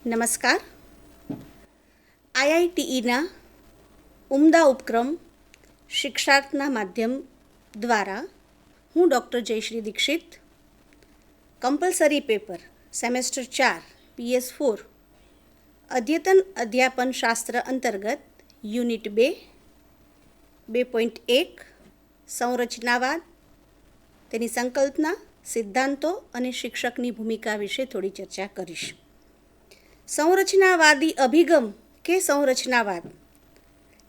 નમસ્કાર. આઈઆઈટીઈના ઉમદા ઉપક્રમ શિક્ષાર્થના માધ્યમ દ્વારા હું doctor Jayshree Dixit compulsory paper semester 4 PS4 અદ્યતન અધ્યાપન શાસ્ત્ર અંતર્ગત યુનિટ 2.1 સંરચનાવાદ, તેની સંકલ્પના, સિદ્ધાંતો અને શિક્ષકની ભૂમિકા વિશે થોડી ચર્ચા કરીશ. સંરચનાવાદી અભિગમ કે સંરચનાવાદ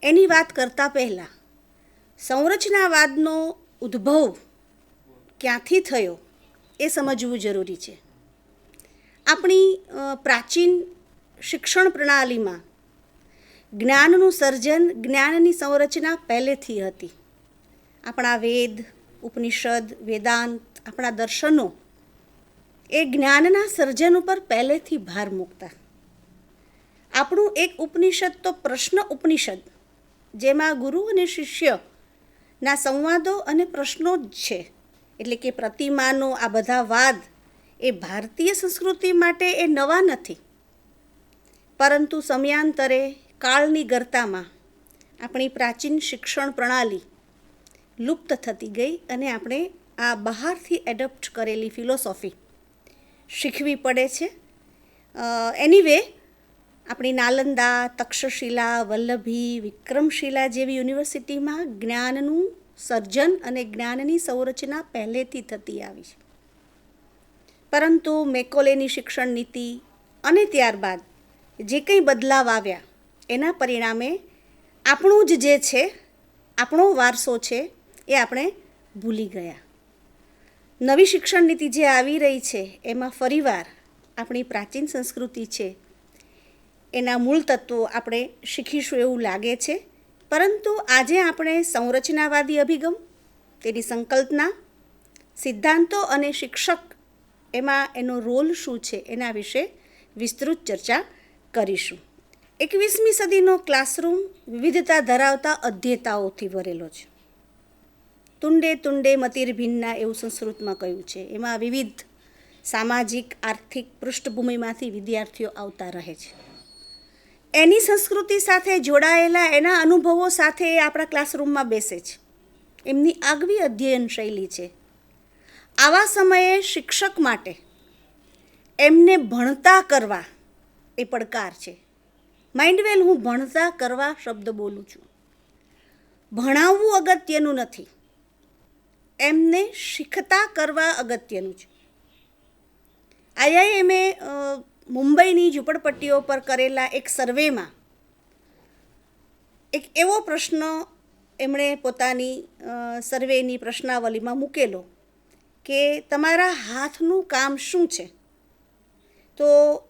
એની વાત કરતાં પહેલાં સંરચનાવાદનો ઉદ્ભવ ક્યાંથી થયો એ સમજવું જરૂરી છે. આપણી પ્રાચીન શિક્ષણ પ્રણાલીમાં જ્ઞાનનું સર્જન, જ્ઞાનની સંરચના પહેલેથી હતી. આપણા વેદ, ઉપનિષદ, વેદાંત, આપણા દર્શનો એ જ્ઞાનના સર્જન ઉપર પહેલેથી ભાર મૂકતા. આપણું એક ઉપનિષદ તો પ્રશ્ન ઉપનિષદ, જેમાં ગુરુ અને શિષ્યના સંવાદો અને પ્રશ્નો જ છે. એટલે કે પ્રતિમાનો આ બધા વાદ એ ભારતીય સંસ્કૃતિ માટે એ નવા નથી, પરંતુ સમયાંતરે કાળની ગરતામાં આપણી પ્રાચીન શિક્ષણ પ્રણાલી લુપ્ત થતી ગઈ અને આપણે આ બહારથી એડપ્ટ કરેલી ફિલોસોફી શીખવી પડે છે. એનીવે, આપણી નાલંદા, તક્ષશિલા, વલ્લભી, વિક્રમશિલા જેવી યુનિવર્સિટીમાં જ્ઞાનનું સર્જન અને જ્ઞાનની સંરચના પહેલેથી થતી આવી છે. પરંતુ મેકોલેની શિક્ષણ નીતિ અને ત્યારબાદ જે કંઈ બદલાવ આવ્યા એના પરિણામે આપણું જ જે છે, આપણો વારસો છે, એ આપણે ભૂલી ગયા. નવી શિક્ષણ નીતિ જે આવી રહી છે એમાં ફરીવાર આપણી પ્રાચીન સંસ્કૃતિ છે એના મૂળ તત્વો આપણે શીખીશું એવું લાગે છે. પરંતુ આજે આપણે સંરચનાવાદી અભિગમ, તેની સંકલ્પના, સિદ્ધાંતો અને શિક્ષક એમાં એનો રોલ શું છે એના વિશે વિસ્તૃત ચર્ચા કરીશું. 21મી સદીનો ક્લાસરૂમ વિવિધતા ધરાવતા અધ્યેતાઓથી ભરેલો છે. તુંડે તુંડે મતિર્ભિન્ના એવું સંસ્કૃતમાં કહ્યું છે. એમાં વિવિધ સામાજિક, આર્થિક પૃષ્ઠભૂમિમાંથી વિદ્યાર્થીઓ આવતા રહે છે. એની સંસ્કૃતિ સાથે જોડાયેલા એના અનુભવો સાથે એ આપણા ક્લાસરૂમમાં બેસે છે. એમની આગવી અધ્યયન શૈલી છે. આવા સમયે શિક્ષક માટે એમને ભણતા કરવા એ પડકાર છે. માઇન્ડ વેલ, હું ભણતા કરવા શબ્દ બોલું છું. ભણાવવું અગત્યનું નથી, એમને શીખતા કરવા અગત્યનું છે. IIMએ મુંબઈની ઝૂંપડપટ્ટીઓ પર કરેલા એક સર્વેમાં એક એવો પ્રશ્ન એમણે પોતાની સર્વેની પ્રશ્નાવલીમાં મૂકેલો કે તમારા હાથનું કામ શું છે? તો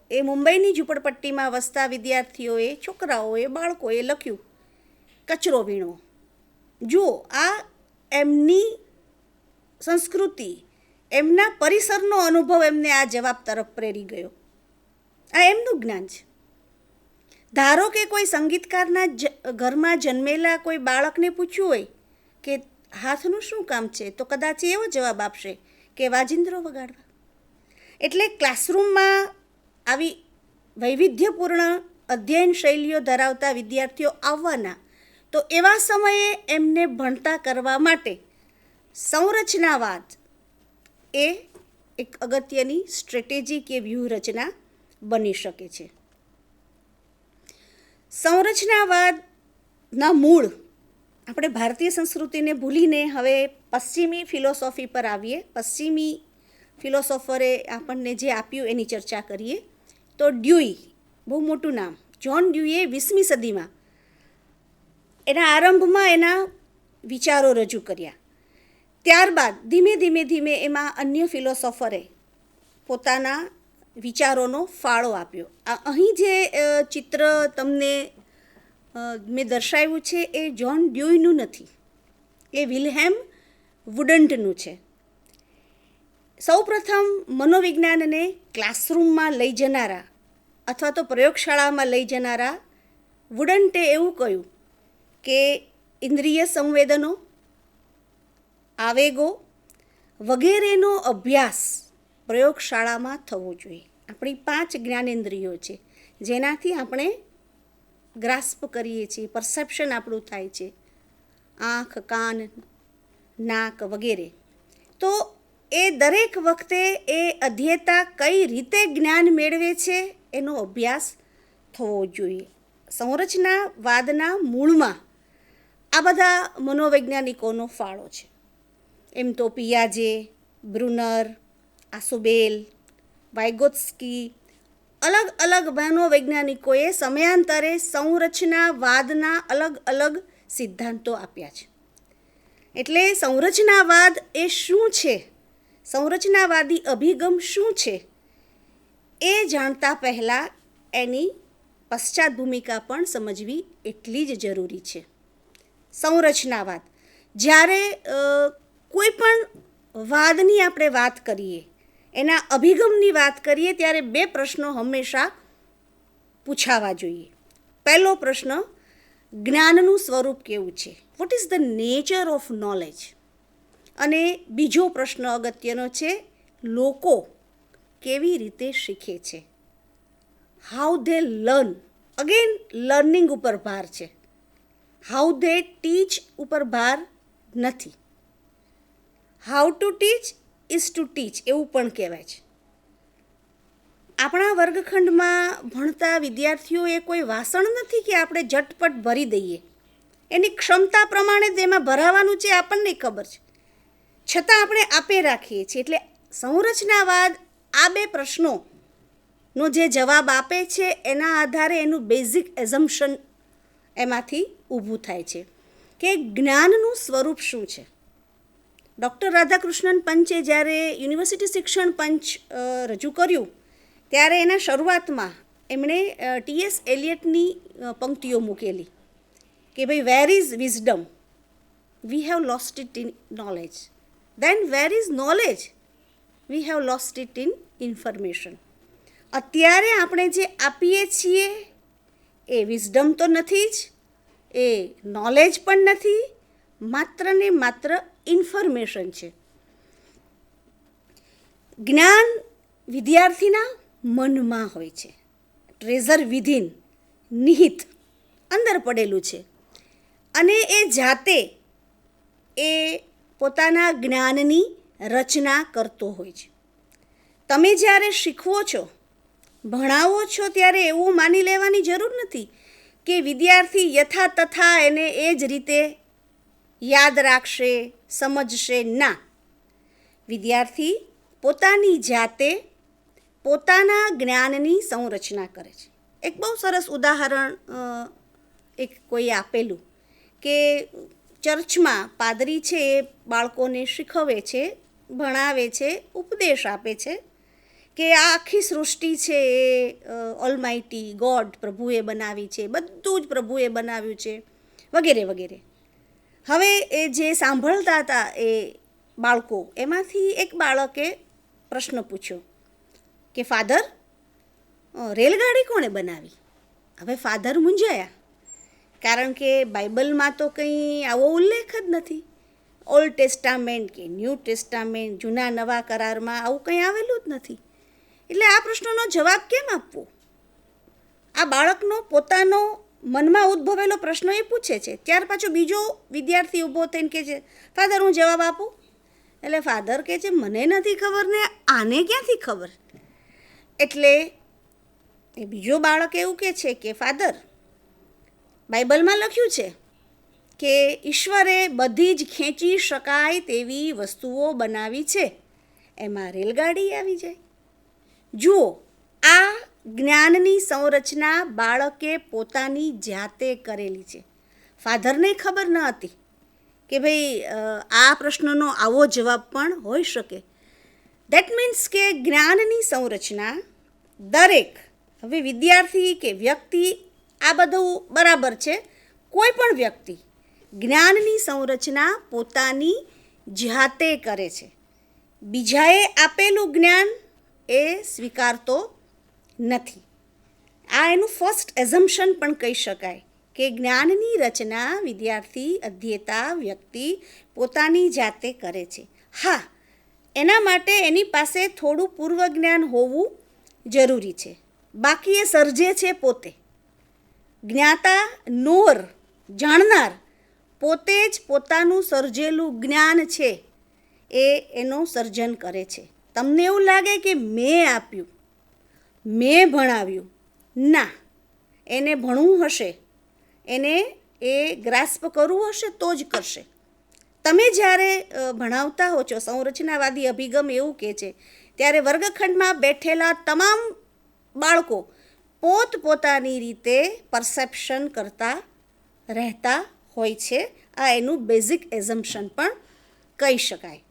એ મુંબઈની ઝૂંપડપટ્ટીમાં વસતા વિદ્યાર્થીઓએ, છોકરાઓએ, બાળકોએ લખ્યું કચરો વીણવો. જુઓ, આ એમની સંસ્કૃતિ, એમના પરિસરનો અનુભવ એમને આ જવાબ તરફ પ્રેરી ગયો. આ એમનું જ્ઞાન છે. ધારો કે કોઈ સંગીતકારના ઘરમાં જન્મેલા કોઈ બાળકને પૂછ્યું હોય કે હાથનું શું કામ છે, તો કદાચ એવો જવાબ આપશે કે વાજિંત્રો વગાડવા. એટલે ક્લાસરૂમમાં આવી વૈવિધ્યપૂર્ણ અધ્યયન શૈલીઓ ધરાવતા વિદ્યાર્થીઓ આવવાના, તો એવા સમયે એમને ભણતા કરવા માટે સંરચનાવાદ એ એક અગત્યની સ્ટ્રેટેજી કે વ્યૂહરચના બની શકે છે. સંરચનાવાદના મૂળ આપણે ભારતીય સંસ્કૃતિને ભૂલીને હવે પશ્ચિમી ફિલોસોફી પર આવીએ. પશ્ચિમી ફિલોસોફરે આપણને જે આપ્યું એની ચર્ચા કરીએ. તો ડ્યુઈ, બહુ મોટું નામ, જ્હોન ડ્યુઈએ 20મી સદીમાં એના આરંભમાં એના વિચારો રજૂ કર્યા. ત્યારબાદ ધીમે ધીમે એમાં અન્ય ફિલોસોફરે પોતાના વિચારોનો ફાળો આપ્યો. અહીં જે ચિત્ર તમને મેં દર્શાવ્યું છે એ જ્હોન ડ્યુઈનું નથી, એ વિલ્હેમ વુડન્ટનું છે. સૌપ્રથમ મનોવિજ્ઞાનને ક્લાસરૂમમાં લઈ જનારા અથવા તો પ્રયોગશાળામાં લઈ જનારા વુડન્ટે એવું કહ્યું કે ઇન્દ્રિય સંવેદનો, આવેગો વગેરેનો અભ્યાસ પ્રયોગશાળામાં થવો જોઈએ. આપણી 5 જ્ઞાનેન્દ્રિયો છે, જેનાથી આપણે ગ્રાસ્પ કરીએ છીએ, પરસેપ્શન આપણું થાય છે, આંખ, કાન, નાક વગેરે. તો એ દરેક વખતે એ અધ્યેતા કઈ રીતે જ્ઞાન મેળવે છે એનો અભ્યાસ થવો જોઈએ. સંરચનાવાદના મૂળમાં આ બધા મનોવૈજ્ઞાનિકોનો ફાળો છે. એમ તો પિયાજે, બ્રુનર, આસુબેલ, વાઇગોત્સ્કી, અલગ અલગ મનોવૈજ્ઞાનિકોએ સમયાંતરે સંરચનાવાદના અલગ અલગ સિદ્ધાંતો આપ્યા છે. એટલે સંરચનાવાદ એ શું છે, સંરચનાવાદી અભિગમ શું છે, એ જાણતા પહેલાં એની પશ્ચાત ભૂમિકા પણ સમજવી એટલી જ જરૂરી છે. સંરચનાવાદ, જ્યારે કોઈ પણ વાદની આપણે વાત કરીએ, એના અભિગમની વાત કરીએ, ત્યારે બે પ્રશ્નો હંમેશા પૂછાવા જોઈએ. પહેલો પ્રશ્ન, જ્ઞાનનું સ્વરૂપ કેવું છે, vote is the nature of knowledge. અને બીજો પ્રશ્ન અગત્યનો છે, લોકો કેવી રીતે શીખે છે, how they learn. Again learning ઉપર ભાર છે, હાઉ ધે ટીચ ઉપર ભાર નથી. How to teach is to teach એવું પણ કહેવાય છે. આપણા વર્ગખંડમાં ભણતા વિદ્યાર્થીઓ એ કોઈ વાસણ નથી કે આપણે ઝટપટ ભરી દઈએ. એની ક્ષમતા પ્રમાણે તેમાં ભરાવાનું છે આપણને ખબર છે, છતાં આપણે આપે રાખીએ છીએ. એટલે સંરચનાવાદ આ બે પ્રશ્નોનો જે જવાબ આપે છે એના આધારે એનું બેઝિક એઝમ્પશન એમાંથી ઊભું થાય છે કે જ્ઞાનનું સ્વરૂપ શું છે. ડૉક્ટર રાધાકૃષ્ણન પંચે જ્યારે યુનિવર્સિટી શિક્ષણ પંચ રજૂ કર્યું ત્યારે એના શરૂઆતમાં એમણે ટી.એસ. એલિયટની પંક્તિઓ મૂકેલી કે ભાઈ, where is wisdom, we have lost it in knowledge. Then where is knowledge, we have lost it in information. અત્યારે આપણે જે આપીએ છીએ એ વિઝડમ તો નથી જ, એ નોલેજ પણ નથી, માત્ર ને માત્ર ઇન્ફોર્મેશન છે. જ્ઞાન વિદ્યાર્થીના મનમાં હોય છે, ટ્રેઝર વિધિન, નિહિત અંદર પડેલું છે, અને એ જાતે એ પોતાના જ્ઞાનની રચના કરતો હોય છે. તમે જ્યારે શીખવો છો, ભણાવો છો, ત્યારે એવું માની લેવાની જરૂર નથી કે વિદ્યાર્થી યથા તથા એને એ જ રીતે યાદ રાખશે, સમજશે. ના, વિદ્યાર્થી પોતાની જાતે પોતાના જ્ઞાનની સંરચના કરે છે. એક બહુ સરસ ઉદાહરણ એક કોઈએ આપેલું કે ચર્ચમાં પાદરી છે એ બાળકોને શીખવે છે, ભણાવે છે, ઉપદેશ આપે છે કે આ આખી સૃષ્ટિ છે એ ઓલમાઇટી ગોડ પ્રભુએ બનાવી છે, બધું જ પ્રભુએ બનાવ્યું છે, વગેરે વગેરે. હવે એ જે સાંભળતા હતા એ બાળકો, એમાંથી એક બાળકે પ્રશ્ન પૂછ્યો કે ફાધર, રેલગાડી કોણે બનાવી? હવે ફાધર મૂંઝાયા, કારણ કે બાઇબલમાં તો કંઈ આવો ઉલ્લેખ જ નથી. ઓલ્ડ ટેસ્ટામેન્ટ કે ન્યૂ ટેસ્ટામેન્ટ, જૂના નવા કરારમાં આવું કંઈ આવેલું જ નથી. એટલે આ પ્રશ્નનો જવાબ કેમ આપવો? આ બાળકનો પોતાનો મનમાં ઉદ્ભવેલો પ્રશ્ન એ પૂછે છે. ત્યાર પાછો બીજો વિદ્યાર્થી ઊભો થઈને કહે છે, ફાધર હું જવાબ આપું? એટલે ફાધર કહે છે, મને નથી ખબર ને આને ક્યાંથી ખબર? એટલે એ બીજો બાળક એવું કહે છે કે ફાધર, બાઇબલમાં લખ્યું છે કે ઈશ્વરે બધી જ ખેંચી શકાય તેવી વસ્તુઓ બનાવી છે, એમાં રેલગાડી આવી જાય. જુઓ, આ જ્ઞાનની સંરચના બાળકે પોતાની જાતે કરેલી છે. ફાધરને ખબર ન હતી કે ભાઈ આ પ્રશ્નનો આવો જવાબ પણ હોઈ શકે. દેટ મીન્સ કે જ્ઞાનની સંરચના દરેક, હવે વિદ્યાર્થી કે વ્યક્તિ આ બધું બરાબર છે, કોઈ પણ વ્યક્તિ જ્ઞાનની સંરચના પોતાની જાતે કરે છે. બીજાએ આપેલું જ્ઞાન એ સ્વીકારતો નથી. આ એનું ફર્સ્ટ એઝમ્પશન પણ કહી શકાય કે જ્ઞાનની રચના વિદ્યાર્થી, અધ્યેતા, વ્યક્તિ પોતાની જાતે કરે છે. હા, એના માટે એની પાસે થોડું પૂર્વ જ્ઞાન હોવું જરૂરી છે. બાકી એ સર્જે છે પોતે. જ્ઞાતા, નોર, જાણનાર પોતે જ પોતાનું સર્જેલું જ્ઞાન છે એ એનું સર્જન કરે છે. તમને એવું લાગે કે મેં આપ્યું, મેં ભણાવ્યું, ના, એને ભણવું હશે, એને એ ગ્રાસ્પ કરવું હશે તો જ કરશે. તમે જ્યારે ભણાવતા હો છો, સંરચનાવાદી અભિગમ એવું કહે છે, ત્યારે વર્ગખંડમાં બેઠેલા તમામ બાળકો પોતપોતાની રીતે પરસેપ્શન કરતા રહેતા હોય છે. આ એનું બેઝિક એઝમ્પશન પણ કહી શકાય.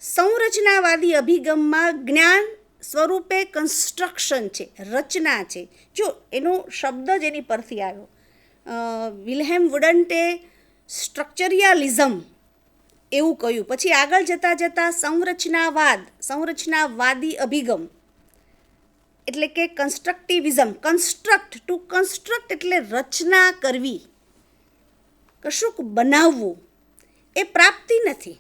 સંરચનાવાદી અભિગમમાં જ્ઞાન સ્વરૂપે કન્સ્ટ્રક્શન છે, રચના છે. જો એનો શબ્દ જ એની પરથી આવ્યો. વિલ્હેમ વુડન્ટે સ્ટ્રક્ચરિયાલિઝમ એવું કહ્યું. પછી આગળ જતાં સંરચનાવાદી અભિગમ એટલે કે કન્સ્ટ્રક્ટિવિઝમ. ટુ કન્સ્ટ્રક્ટ એટલે રચના કરવી, કશુંક બનાવવું. એ પ્રાપ્તિ નથી,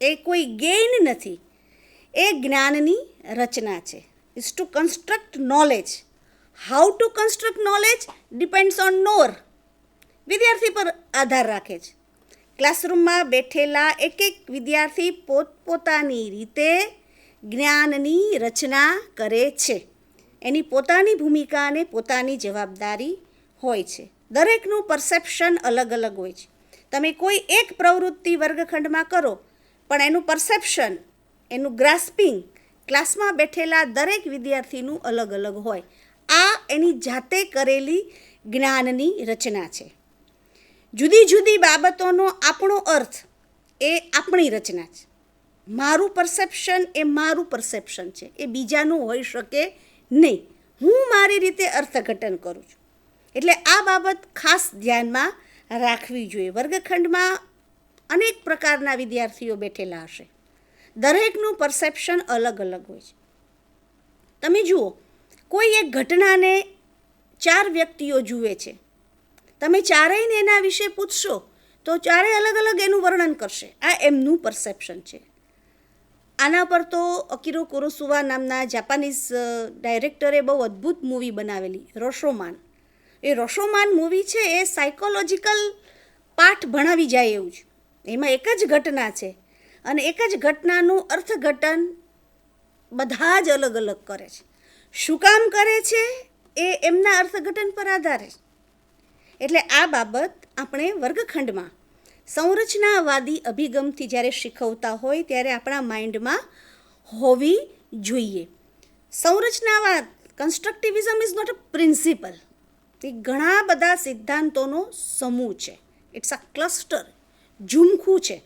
એ કોઈ ગેઇન નથી, એ જ્ઞાનની રચના છે. Is to construct knowledge. How to construct knowledge depends on નોર. વિદ્યાર્થી પર આધાર રાખે છે. ક્લાસરૂમમાં બેઠેલા એક વિદ્યાર્થી પોતપોતાની રીતે જ્ઞાનની રચના કરે છે. એની પોતાની ભૂમિકા અને પોતાની જવાબદારી હોય છે. દરેકનું પરસેપ્શન અલગ અલગ હોય છે. તમે કોઈ એક પ્રવૃત્તિ વર્ગખંડમાં કરો, પણ એનું પરસેપ્શન, એનું ગ્રાસ્પિંગ ક્લાસમાં બેઠેલા દરેક વિદ્યાર્થીનું અલગ અલગ હોય. આ એની જાતે કરેલી જ્ઞાનની રચના છે. જુદી જુદી બાબતોનો આપણો અર્થ એ આપણી રચના છે. મારું પરસેપ્શન એ મારું પરસેપ્શન છે, એ બીજાનું હોઈ શકે નહીં. હું મારી રીતે અર્થઘટન કરું છું. એટલે આ બાબત ખાસ ધ્યાનમાં રાખવી જોઈએ. વર્ગખંડમાં અનેક પ્રકારના વિદ્યાર્થીઓ બેઠેલા હશે. દરેકનું પરસેપ્શન અલગ અલગ હોય છે. તમે જુઓ, કોઈ એક ઘટનાને 4 વ્યક્તિઓ જુએ છે. તમે ચારેયને એના વિશે પૂછશો તો ચારેય અલગ અલગ એનું વર્ણન કરશે. આ એમનું પરસેપ્શન છે. આના પર તો અકીરો કુરોસાવા નામના જાપાનીઝ ડાયરેક્ટરે બહુ અદ્ભુત મૂવી બનાવેલી, રોશોમાન. એ રોશોમાન મૂવી છે એ સાયકોલોજીકલ પાઠ ભણાવી જાય એવું છે. એમાં એક જ ઘટના છે અને એક જ ઘટનાનું અર્થઘટન બધા જ અલગ અલગ કરે છે. શું કામ કરે છે એ એમના અર્થઘટન પર આધારે છે. એટલે આ બાબત આપણે વર્ગખંડમાં સંરચનાવાદી અભિગમથી જ્યારે શીખવતા હોય ત્યારે આપણા માઇન્ડમાં હોવી જોઈએ. સંરચનાવાદ, કન્સ્ટ્રક્ટિવિઝમ ઇઝ નોટ અ પ્રિન્સિપલ. એ ઘણા બધા સિદ્ધાંતોનો સમૂહ છે. ઇટ્સ અ ક્લસ્ટર, ઝુમખું છે.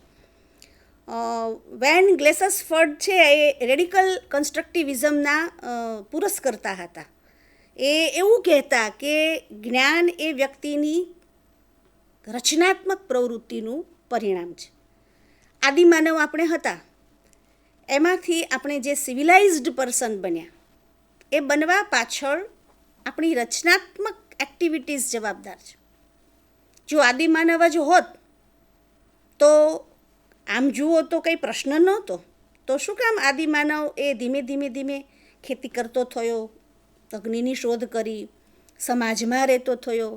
વેન ગ્લેસસફર્ડ છે એ રેડિકલ કન્સ્ટ્રક્ટિવિઝમના પુરસ્કર્તા હતા. એ એવું કહેતા કે જ્ઞાન એ વ્યક્તિની રચનાત્મક પ્રવૃત્તિનું પરિણામ છે. આદિમાનવ આપણે હતા, એમાંથી આપણે જે સિવિલાઇઝ્ડ પર્સન બન્યા, એ બનવા પાછળ આપણી રચનાત્મક એક્ટિવિટીઝ જવાબદાર છે. જો આદિમાનવ જ હોત તો આમ જુઓ તો કંઈ પ્રશ્ન નહોતો. તો શું કામ આદિમાનવ એ ધીમે ધીમે ખેતી કરતો થયો, અગ્નિની શોધ કરી, સમાજમાં રહેતો થયો.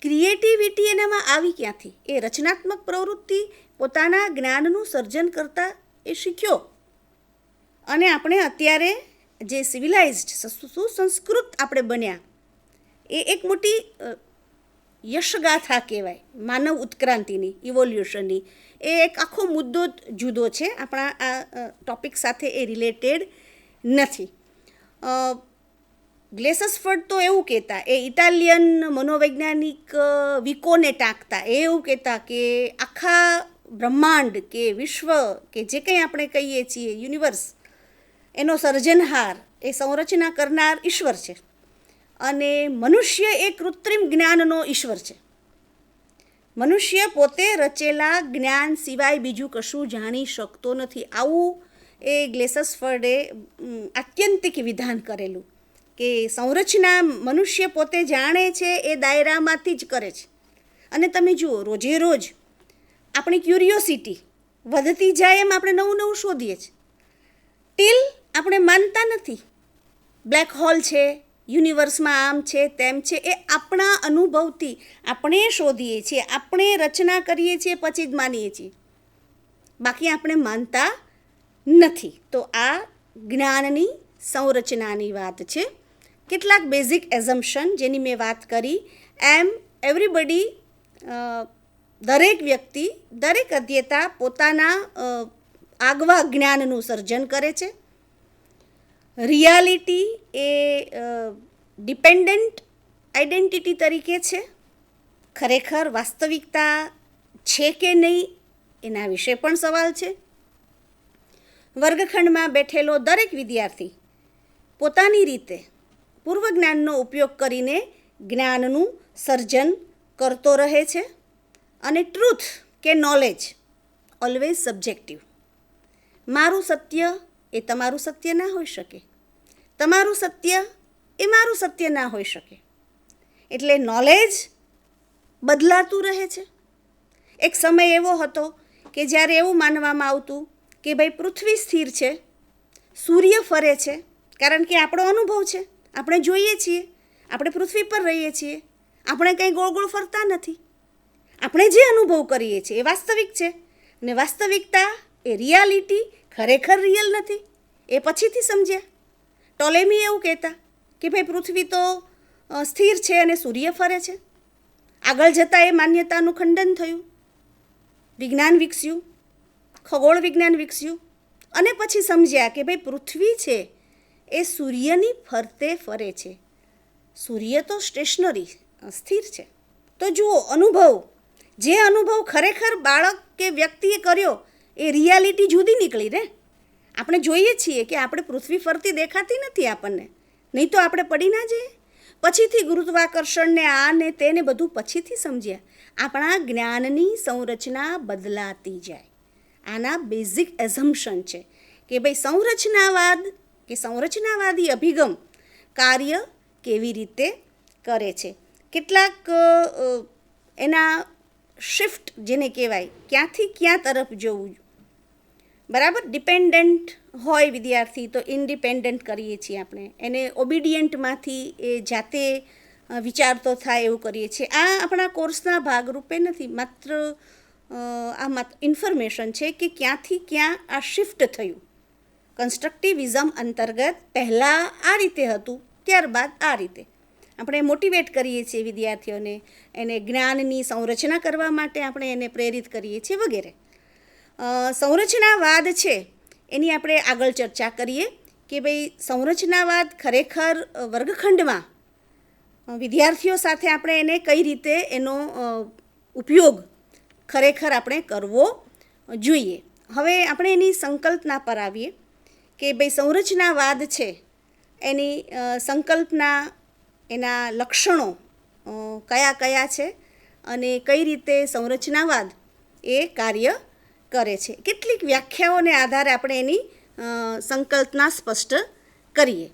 ક્રિએટિવિટી એનામાં આવી ક્યાંથી? એ રચનાત્મક પ્રવૃત્તિ પોતાના જ્ઞાનનું સર્જન કરતાં એ શીખ્યો. અને આપણે અત્યારે જે સિવિલાઇઝ્ડ, સુસંસ્કૃત આપણે બન્યા, એ એક મોટી યશગાથા કહેવાય માનવ ઉત્ક્રાંતિની, ઇવોલ્યુશનની. એ એક આખો મુદ્દો જુદો છે, આપણા આ ટોપિક સાથે એ રિલેટેડ નથી. ગ્લેસસફર્ડ તો એવું કહેતા, એ ઇટાલિયન મનોવૈજ્ઞાનિક વિકોને ટાંકતા, એ એવું કહેતા કે આખા બ્રહ્માંડ કે વિશ્વ કે જે કંઈ આપણે કહીએ છીએ યુનિવર્સ, એનો સર્જનહાર, એ સંરચના કરનાર ઈશ્વર છે. અને મનુષ્ય એ કૃત્રિમ જ્ઞાનનો ઈશ્વર છે. મનુષ્ય પોતે રચેલા જ્ઞાન સિવાય બીજું કશું જાણી શકતો નથી. આવું એ ગ્લેસસફર્ડે આત્યંતિક વિધાન કરેલું કે સંરચના મનુષ્ય પોતે જાણે છે એ દાયરામાંથી જ કરે છે. અને તમે જુઓ, રોજે રોજ આપણી ક્યુરિયોસિટી વધતી જાય એમ આપણે નવું નવું શોધીએ છીએ. ટીલ આપણે માનતા નથી બ્લેક હોલ છે, યુનિવર્સમાં આમ છે તેમ છે, એ આપણા અનુભવથી આપણે શોધીએ છીએ, આપણે રચના કરીએ છીએ, પછી જ માનીએ છીએ, બાકી આપણે માનતા નથી. તો આ જ્ઞાનની સંરચનાની વાત છે. કેટલાક બેઝિક એઝમ્પશન જેની મેં વાત કરી, એમ એવરીબડી, દરેક વ્યક્તિ, દરેક અધ્યેતા પોતાના આગવા જ્ઞાનનું સર્જન કરે છે. રિયાલિટી એ ડિપેન્ડન્ટ આઈડેન્ટિટી તરીકે છે. ખરેખર વાસ્તવિકતા છે કે નહીં એના વિશે પણ સવાલ છે. વર્ગખંડમાં બેઠેલો દરેક વિદ્યાર્થી પોતાની રીતે પૂર્વજ્ઞાનનો ઉપયોગ કરીને જ્ઞાનનું સર્જન કરતો રહે છે. અને ટ્રુથ કે નોલેજ ઓલવેઝ સબ્જેક્ટિવ. મારું સત્ય એ તમારું સત્ય ના હોઈ શકે, તમારું સત્ય એ મારું સત્ય ના હોઈ શકે. એટલે નોલેજ બદલાતું રહે છે. એક સમય એવો હતો કે જ્યારે એવું માનવામાં આવતું કે ભાઈ પૃથ્વી સ્થિર છે, સૂર્ય ફરે છે, કારણ કે આપણો અનુભવ છે, આપણે જોઈએ છીએ, આપણે પૃથ્વી પર રહીએ છીએ, આપણે કંઈ ગોળ ગોળ ફરતા નથી. આપણે જે અનુભવ કરીએ છીએ એ વાસ્તવિક છે, અને વાસ્તવિકતા એ રિયાલિટી ખરેખર રિયલ નથી. એ પછીથી સમજ્યા. ટોલેમી એવું કહેતા કે ભાઈ પૃથ્વી તો સ્થિર છે અને સૂર્ય ફરે છે. આગળ જતાં એ માન્યતાનું ખંડન થયું, વિજ્ઞાન વિકસ્યું, ખગોળ વિજ્ઞાન વિકસ્યું, અને પછી સમજ્યા કે ભાઈ પૃથ્વી છે એ સૂર્યની ફરતે ફરે છે, સૂર્ય તો સ્ટેશનરી સ્થિર છે. તો જુઓ, અનુભવ, જે અનુભવ ખરેખર બાળક કે વ્યક્તિએ કર્યો એ રિયાલિટી જુદી નીકળી ને. આપણે જોઈએ છીએ કે આપણે પૃથ્વી ફરતી દેખાતી નથી આપણને, નહીં તો આપણે પડી ના જઈએ. પછીથી ગુરુત્વાકર્ષણને આ ને તેને બધું પછીથી સમજ્યા. આપણા જ્ઞાનની સંરચના બદલાતી જાય. આના બેઝિક એઝમ્પશન છે કે ભાઈ સંરચનાવાદ કે સંરચનાવાદી અભિગમ કાર્ય કેવી રીતે કરે છે. કેટલાક એના શિફ્ટ જેને કહેવાય, ક્યાંથી ક્યાં તરફ જવું, બરાબર. ડિપેન્ડન્ટ હોય વિદ્યાર્થી તો ઇન્ડિપેન્ડન્ટ કરીએ છીએ આપણે એને, ઓબિડિયન્ટમાંથી એ જાતે વિચારતો થાય એવું કરીએ છીએ. આ આપણા કોર્સના ભાગરૂપે નથી, માત્ર ઇન્ફોર્મેશન છે કે ક્યાંથી ક્યાં આ શિફ્ટ થયું. કન્સ્ટ્રક્ટિવિઝમ અંતર્ગત પહેલાં આ રીતે હતું, ત્યારબાદ આ રીતે. આપણે મોટિવેટ કરીએ છીએ વિદ્યાર્થીઓને, એને જ્ઞાનની સંરચના કરવા માટે આપણે એને પ્રેરિત કરીએ છીએ વગેરે. સંરચનાવાદ છે એની આપણે આગળ ચર્ચા કરીએ કે ભાઈ સંરચનાવાદ ખરેખર વર્ગખંડમાં વિદ્યાર્થીઓ સાથે આપણે એને કઈ રીતે એનો ઉપયોગ ખરેખર આપણે કરવો જોઈએ. હવે આપણે એની સંકલ્પના પર આવીએ કે ભાઈ સંરચનાવાદ છે એની સંકલ્પના, એના લક્ષણો કયા કયા છે અને કઈ રીતે સંરચનાવાદ એ કાર્ય કરે છે. કેટલીક વ્યાખ્યાઓને આધારે આપણે એની સંકલ્પના સ્પષ્ટ કરીએ.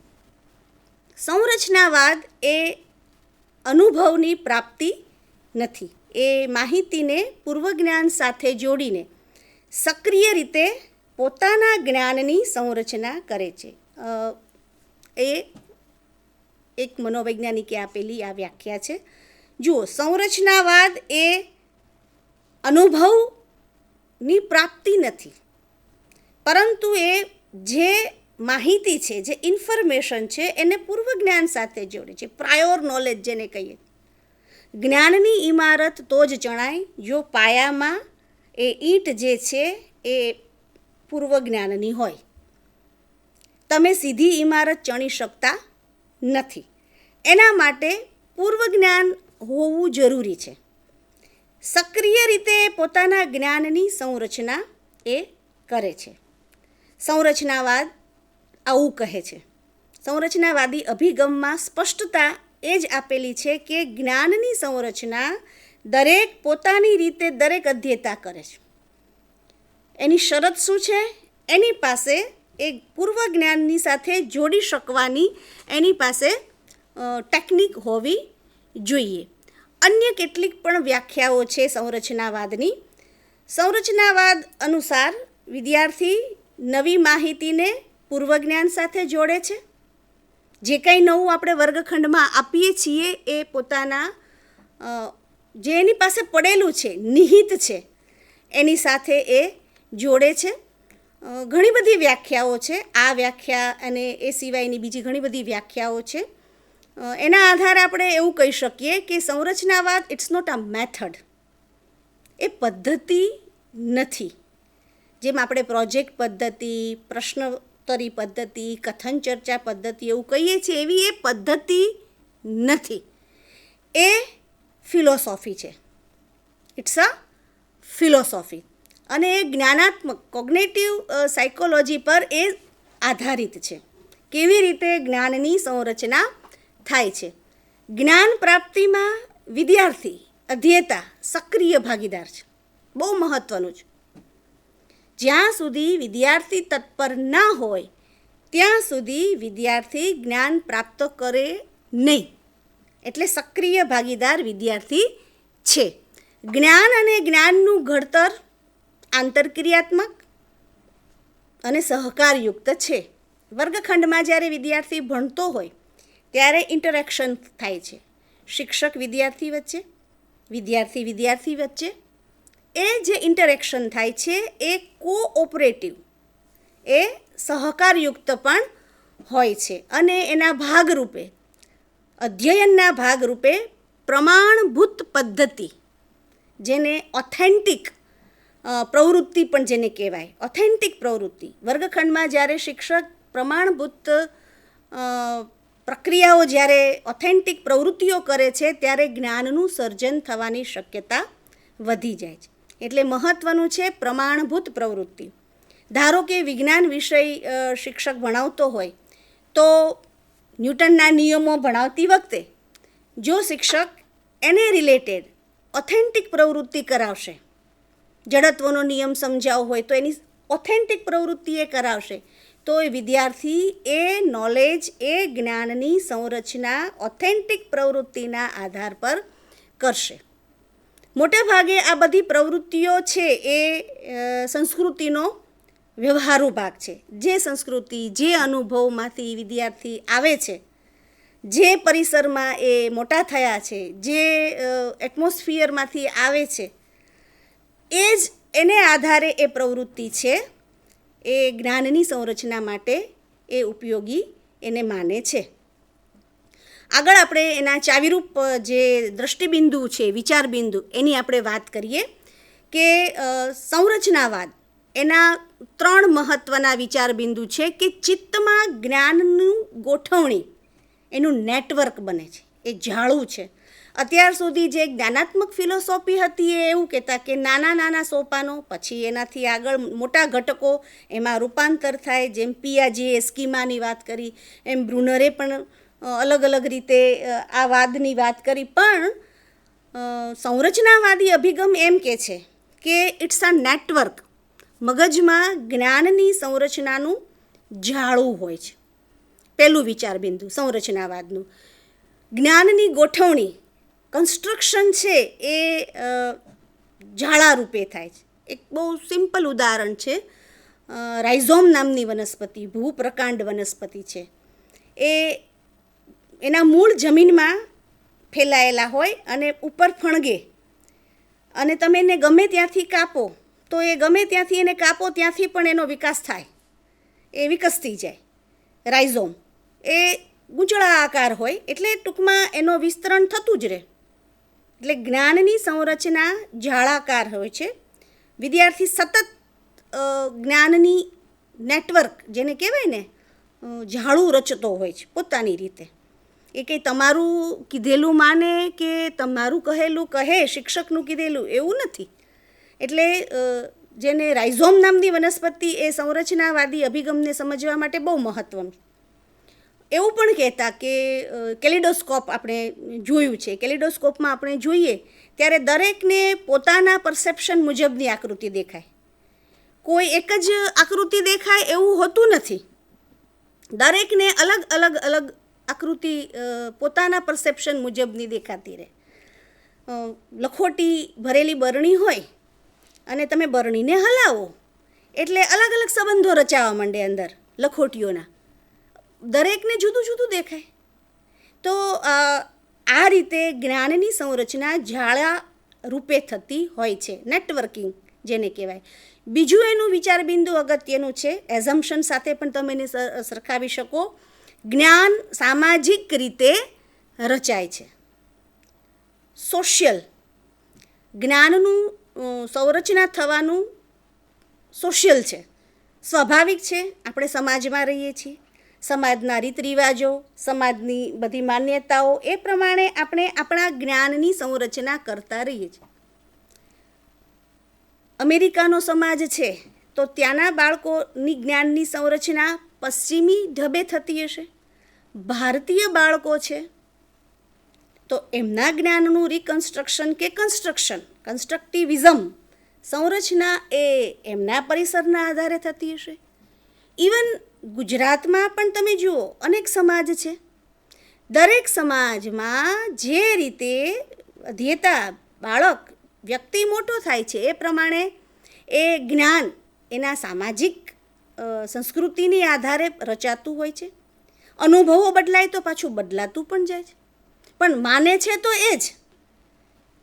સંરચનાવાદ એ અનુભવની પ્રાપ્તિ નથી, એ માહિતીને પૂર્વજ્ઞાન સાથે જોડીને સક્રિય રીતે પોતાના જ્ઞાનની સંરચના કરે છે. એ એક મનોવૈજ્ઞાનિકે આપેલી આ વ્યાખ્યા છે. જુઓ, સંરચનાવાદ એ અનુભવની પ્રાપ્તિ નથી, પરંતુ એ જે માહિતી છે, જે ઇન્ફોર્મેશન છે એને પૂર્વજ્ઞાન સાથે જોડે છે. પ્રાયોર નોલેજ જેને કહીએ. જ્ઞાનની ઇમારત તો જ ચણાય જો પાયામાં એ ઈંટ જે છે એ પૂર્વજ્ઞાનની હોય. તમે સીધી ઇમારત ચણી શકતા નથી, એના માટે પૂર્વજ્ઞાન હોવું જરૂરી છે. સક્રિય રીતે પોતાના જ્ઞાનની સંરચના એ કરે છે. સંરચનાવાદ આવું કહે છે. સંરચનાવાદી અભિગમમાં સ્પષ્ટતા એ જ આપેલી છે કે જ્ઞાનની સંરચના દરેક પોતાની રીતે દરેક અધ્યેતા કરે છે. એની શરત શું છે? એની પાસે એ પૂર્વજ્ઞાનની સાથે જોડી શકવાની એની પાસે ટેકનિક હોવી જોઈએ. અન્ય કેટલીક પણ વ્યાખ્યાઓ છે સંરચનાવાદની. સંરચનાવાદ અનુસાર વિદ્યાર્થી નવી માહિતીને પૂર્વજ્ઞાન સાથે જોડે છે જે કંઈ નવું આપણે વર્ગખંડમાં આપીએ છીએ એ પોતાના જે એની પાસે પડેલું છે, નિહિત છે, એની સાથે એ જોડે છે. ઘણી બધી વ્યાખ્યાઓ છે. આ વ્યાખ્યા અને એ સિવાયની બીજી ઘણી બધી વ્યાખ્યાઓ છે. એના આધારે આપણે એવું કહી શકીએ કે સંરચનાવાદ ઇટ્સ નોટ અ મેથડ, એ પદ્ધતિ નથી. જેમ આપણે પ્રોજેક્ટ પદ્ધતિ, પ્રશ્નોત્તરી પદ્ધતિ, કથન ચર્ચા પદ્ધતિ એવું કહીએ છીએ, એવી એ પદ્ધતિ નથી. એ ફિલોસોફી છે. It's a philosophy. અને એ જ્ઞાનાત્મક કોગ્નેટિવ સાયકોલોજી પર એ આધારિત છે. કેવી રીતે જ્ઞાનની સંરચના થાય છે. જ્ઞાન પ્રાપ્તિમાં વિદ્યાર્થી, અધ્યેતા સક્રિય ભાગીદાર છે. બહુ મહત્ત્વનું છે. જ્યાં સુધી વિદ્યાર્થી તત્પર ના હોય ત્યાં સુધી વિદ્યાર્થી જ્ઞાન પ્રાપ્ત કરે નહીં. એટલે સક્રિય ભાગીદાર વિદ્યાર્થી છે. જ્ઞાન અને જ્ઞાનનું ઘડતર આંતરક્રિયાત્મક અને સહકારયુક્ત છે. વર્ગખંડમાં જ્યારે વિદ્યાર્થી ભણતો હોય ત્યારે ઇન્ટરેક્શન થાય છે શિક્ષક વિદ્યાર્થી વચ્ચે, વિદ્યાર્થી વિદ્યાર્થી વચ્ચે. એ જે ઇન્ટરેક્શન થાય છે એ કોઓપરેટિવ, એ સહકારયુક્ત પણ હોય છે. અને એના ભાગરૂપે, અધ્યયનના ભાગરૂપે પ્રમાણભૂત પદ્ધતિ, જેને ઓથેન્ટિક પ્રવૃત્તિ પણ જેને કહેવાય, ઓથેન્ટિક પ્રવૃત્તિ. વર્ગખંડમાં જ્યારે શિક્ષક પ્રમાણભૂત પ્રક્રિયાઓ, જ્યારે ઓથેન્ટિક પ્રવૃત્તિઓ કરે છે ત્યારે જ્ઞાનનું સર્જન થવાની શક્યતા વધી જાય છે. એટલે મહત્ત્વનું છે પ્રમાણભૂત પ્રવૃત્તિ. ધારો કે વિજ્ઞાન વિષય શિક્ષક ભણાવતો હોય તો ન્યૂટનના નિયમો ભણાવતી વખતે જો શિક્ષક એને રિલેટેડ ઓથેન્ટિક પ્રવૃત્તિ કરાવશે, જડત્વનો નિયમ સમજાવવો હોય તો એની ઓથેન્ટિક પ્રવૃત્તિ એ કરાવશે, તો એ વિદ્યાર્થી એ નોલેજ, એ જ્ઞાનની સંરચના ઓથેન્ટિક પ્રવૃત્તિના આધાર પર કરશે. મોટેભાગે આ બધી પ્રવૃત્તિઓ છે એ સંસ્કૃતિનો વ્યવહારુ ભાગ છે. જે સંસ્કૃતિ, જે અનુભવમાંથી વિદ્યાર્થી આવે છે, જે પરિસરમાં એ મોટા થયા છે, જે એટમોસ્ફિયરમાંથી આવે છે, એ જ એને આધારે એ પ્રવૃત્તિ છે એ જ્ઞાનની સંરચના માટે એ ઉપયોગી એને માને છે. આગળ આપણે એના ચાવીરૂપ જે દ્રષ્ટિબિંદુ છે, વિચારબિંદુ, એની આપણે વાત કરીએ કે સંરચનાવાદ એના 3 મહત્ત્વના વિચારબિંદુ છે કે ચિત્તમાં જ્ઞાનનું ગોઠવણી, એનું નેટવર્ક બને છે, એ જાળું છે. અત્યાર સુધી જે જ્ઞાનાત્મક ફિલોસોફી હતી એ એવું કહેતા કે નાના નાના સોપાનો, પછી એનાથી આગળ મોટા ઘટકો, એમાં રૂપાંતર થાય. જેમ પિયાજેએ સ્કીમાની વાત કરી, એમ બ્રુનરે પણ અલગ અલગ રીતે આ વાદની વાત કરી. પણ સંરચનાવાદી અભિગમ એમ કહે છે કે ઇટ્સ અ નેટવર્ક. મગજમાં જ્ઞાનની સંરચનાનું જાળું હોય છે. પહેલું વિચારબિંદુ સંરચનાવાદનું. જ્ઞાનની ગોઠવણી, કન્સ્ટ્રક્શન છે એ જાળા રૂપે થાય છે. એક બહુ સિમ્પલ ઉદાહરણ છે, રાઇઝોમ નામની વનસ્પતિ, ભૂપ્રકાંડ વનસ્પતિ છે. એના મૂળ જમીનમાં ફેલાયેલા હોય અને ઉપર ફણગે, અને તમે એને ગમે ત્યાંથી કાપો તો એ ગમે ત્યાંથી એને કાપો ત્યાંથી પણ એનો વિકાસ થાય, એ વિકસતી જાય. રાઇઝોમ એ ગૂંચળા આકાર હોય, એટલે ટૂંકમાં એનો વિસ્તરણ થતું જ રહે. એટલે જ્ઞાનની સંરચના જાળાકાર હોય છે. વિદ્યાર્થી સતત જ્ઞાનની નેટવર્ક, જેને કહેવાય ને, જાળું રચતો હોય છે પોતાની રીતે. એ કંઈ તમારું કીધેલું માને કે તમારું કહેલું કહે, શિક્ષકનું કીધેલું, એવું નથી. એટલે જેને રાઇઝોમ નામની વનસ્પતિ એ સંરચનાવાદી અભિગમને સમજવા માટે બહુ મહત્ત્વનું. એવું પણ કહેતા કે કેલિડોસ્કોપ આપણે જોયું છે, કેલિડોસ્કોપમાં આપણે જોઈએ ત્યારે દરેકને પોતાના પરસેપ્શન મુજબની આકૃતિ દેખાય. કોઈ એક જ આકૃતિ દેખાય એવું હોતું નથી. દરેકને અલગ અલગ અલગ આકૃતિ પોતાના પરસેપ્શન મુજબની દેખાતી રહે. લખોટી ભરેલી બરણી હોય અને તમે બરણીને હલાવો એટલે અલગ અલગ સંબંધો રચાવા માંડે અંદર લખોટીઓના. દરેકને જુદું જુદું દેખાય. તો આ રીતે જ્ઞાનની સંરચના જાળા રૂપે થતી હોય છે, નેટવર્કિંગ જેને કહેવાય. બીજું એનું વિચાર બિંદુ અગત્યનું છે, એઝમ્પશન સાથે પણ તમે એને સરખાવી શકો. જ્ઞાન સામાજિક રીતે રચાય છે. સોશિયલ જ્ઞાનનું સંરચના થવાનું સોશિયલ છે, સ્વાભાવિક છે. આપણે સમાજમાં રહીએ છીએ, સમાજના રીત રિવાજો, સમાજની બધી માન્યતાઓ, એ પ્રમાણે આપણે આપણા જ્ઞાનની સંરચના કરતા રહીએ છીએ. અમેરિકાનો સમાજ છે તો ત્યાંના બાળકોની જ્ઞાનની સંરચના પશ્ચિમી ઢબે થતી હશે. ભારતીય બાળકો છે તો એમના જ્ઞાનનું રિકન્સ્ટ્રક્શન કે કન્સ્ટ્રક્ટિવિઝમ સંરચના એ એમના પરિસરના આધારે થતી હશે. ઇવન ગુજરાતમાં પણ તમે જુઓ, અનેક સમાજ છે. દરેક સમાજમાં જે રીતે અધ્યેતા બાળક વ્યક્તિ મોટો થાય છે એ પ્રમાણે એ જ્ઞાન એના સામાજિક સંસ્કૃતિની આધારે રચાતું હોય છે. અનુભવો બદલાય તો પાછું બદલાતું પણ જાય છે, પણ માને છે તો એ જ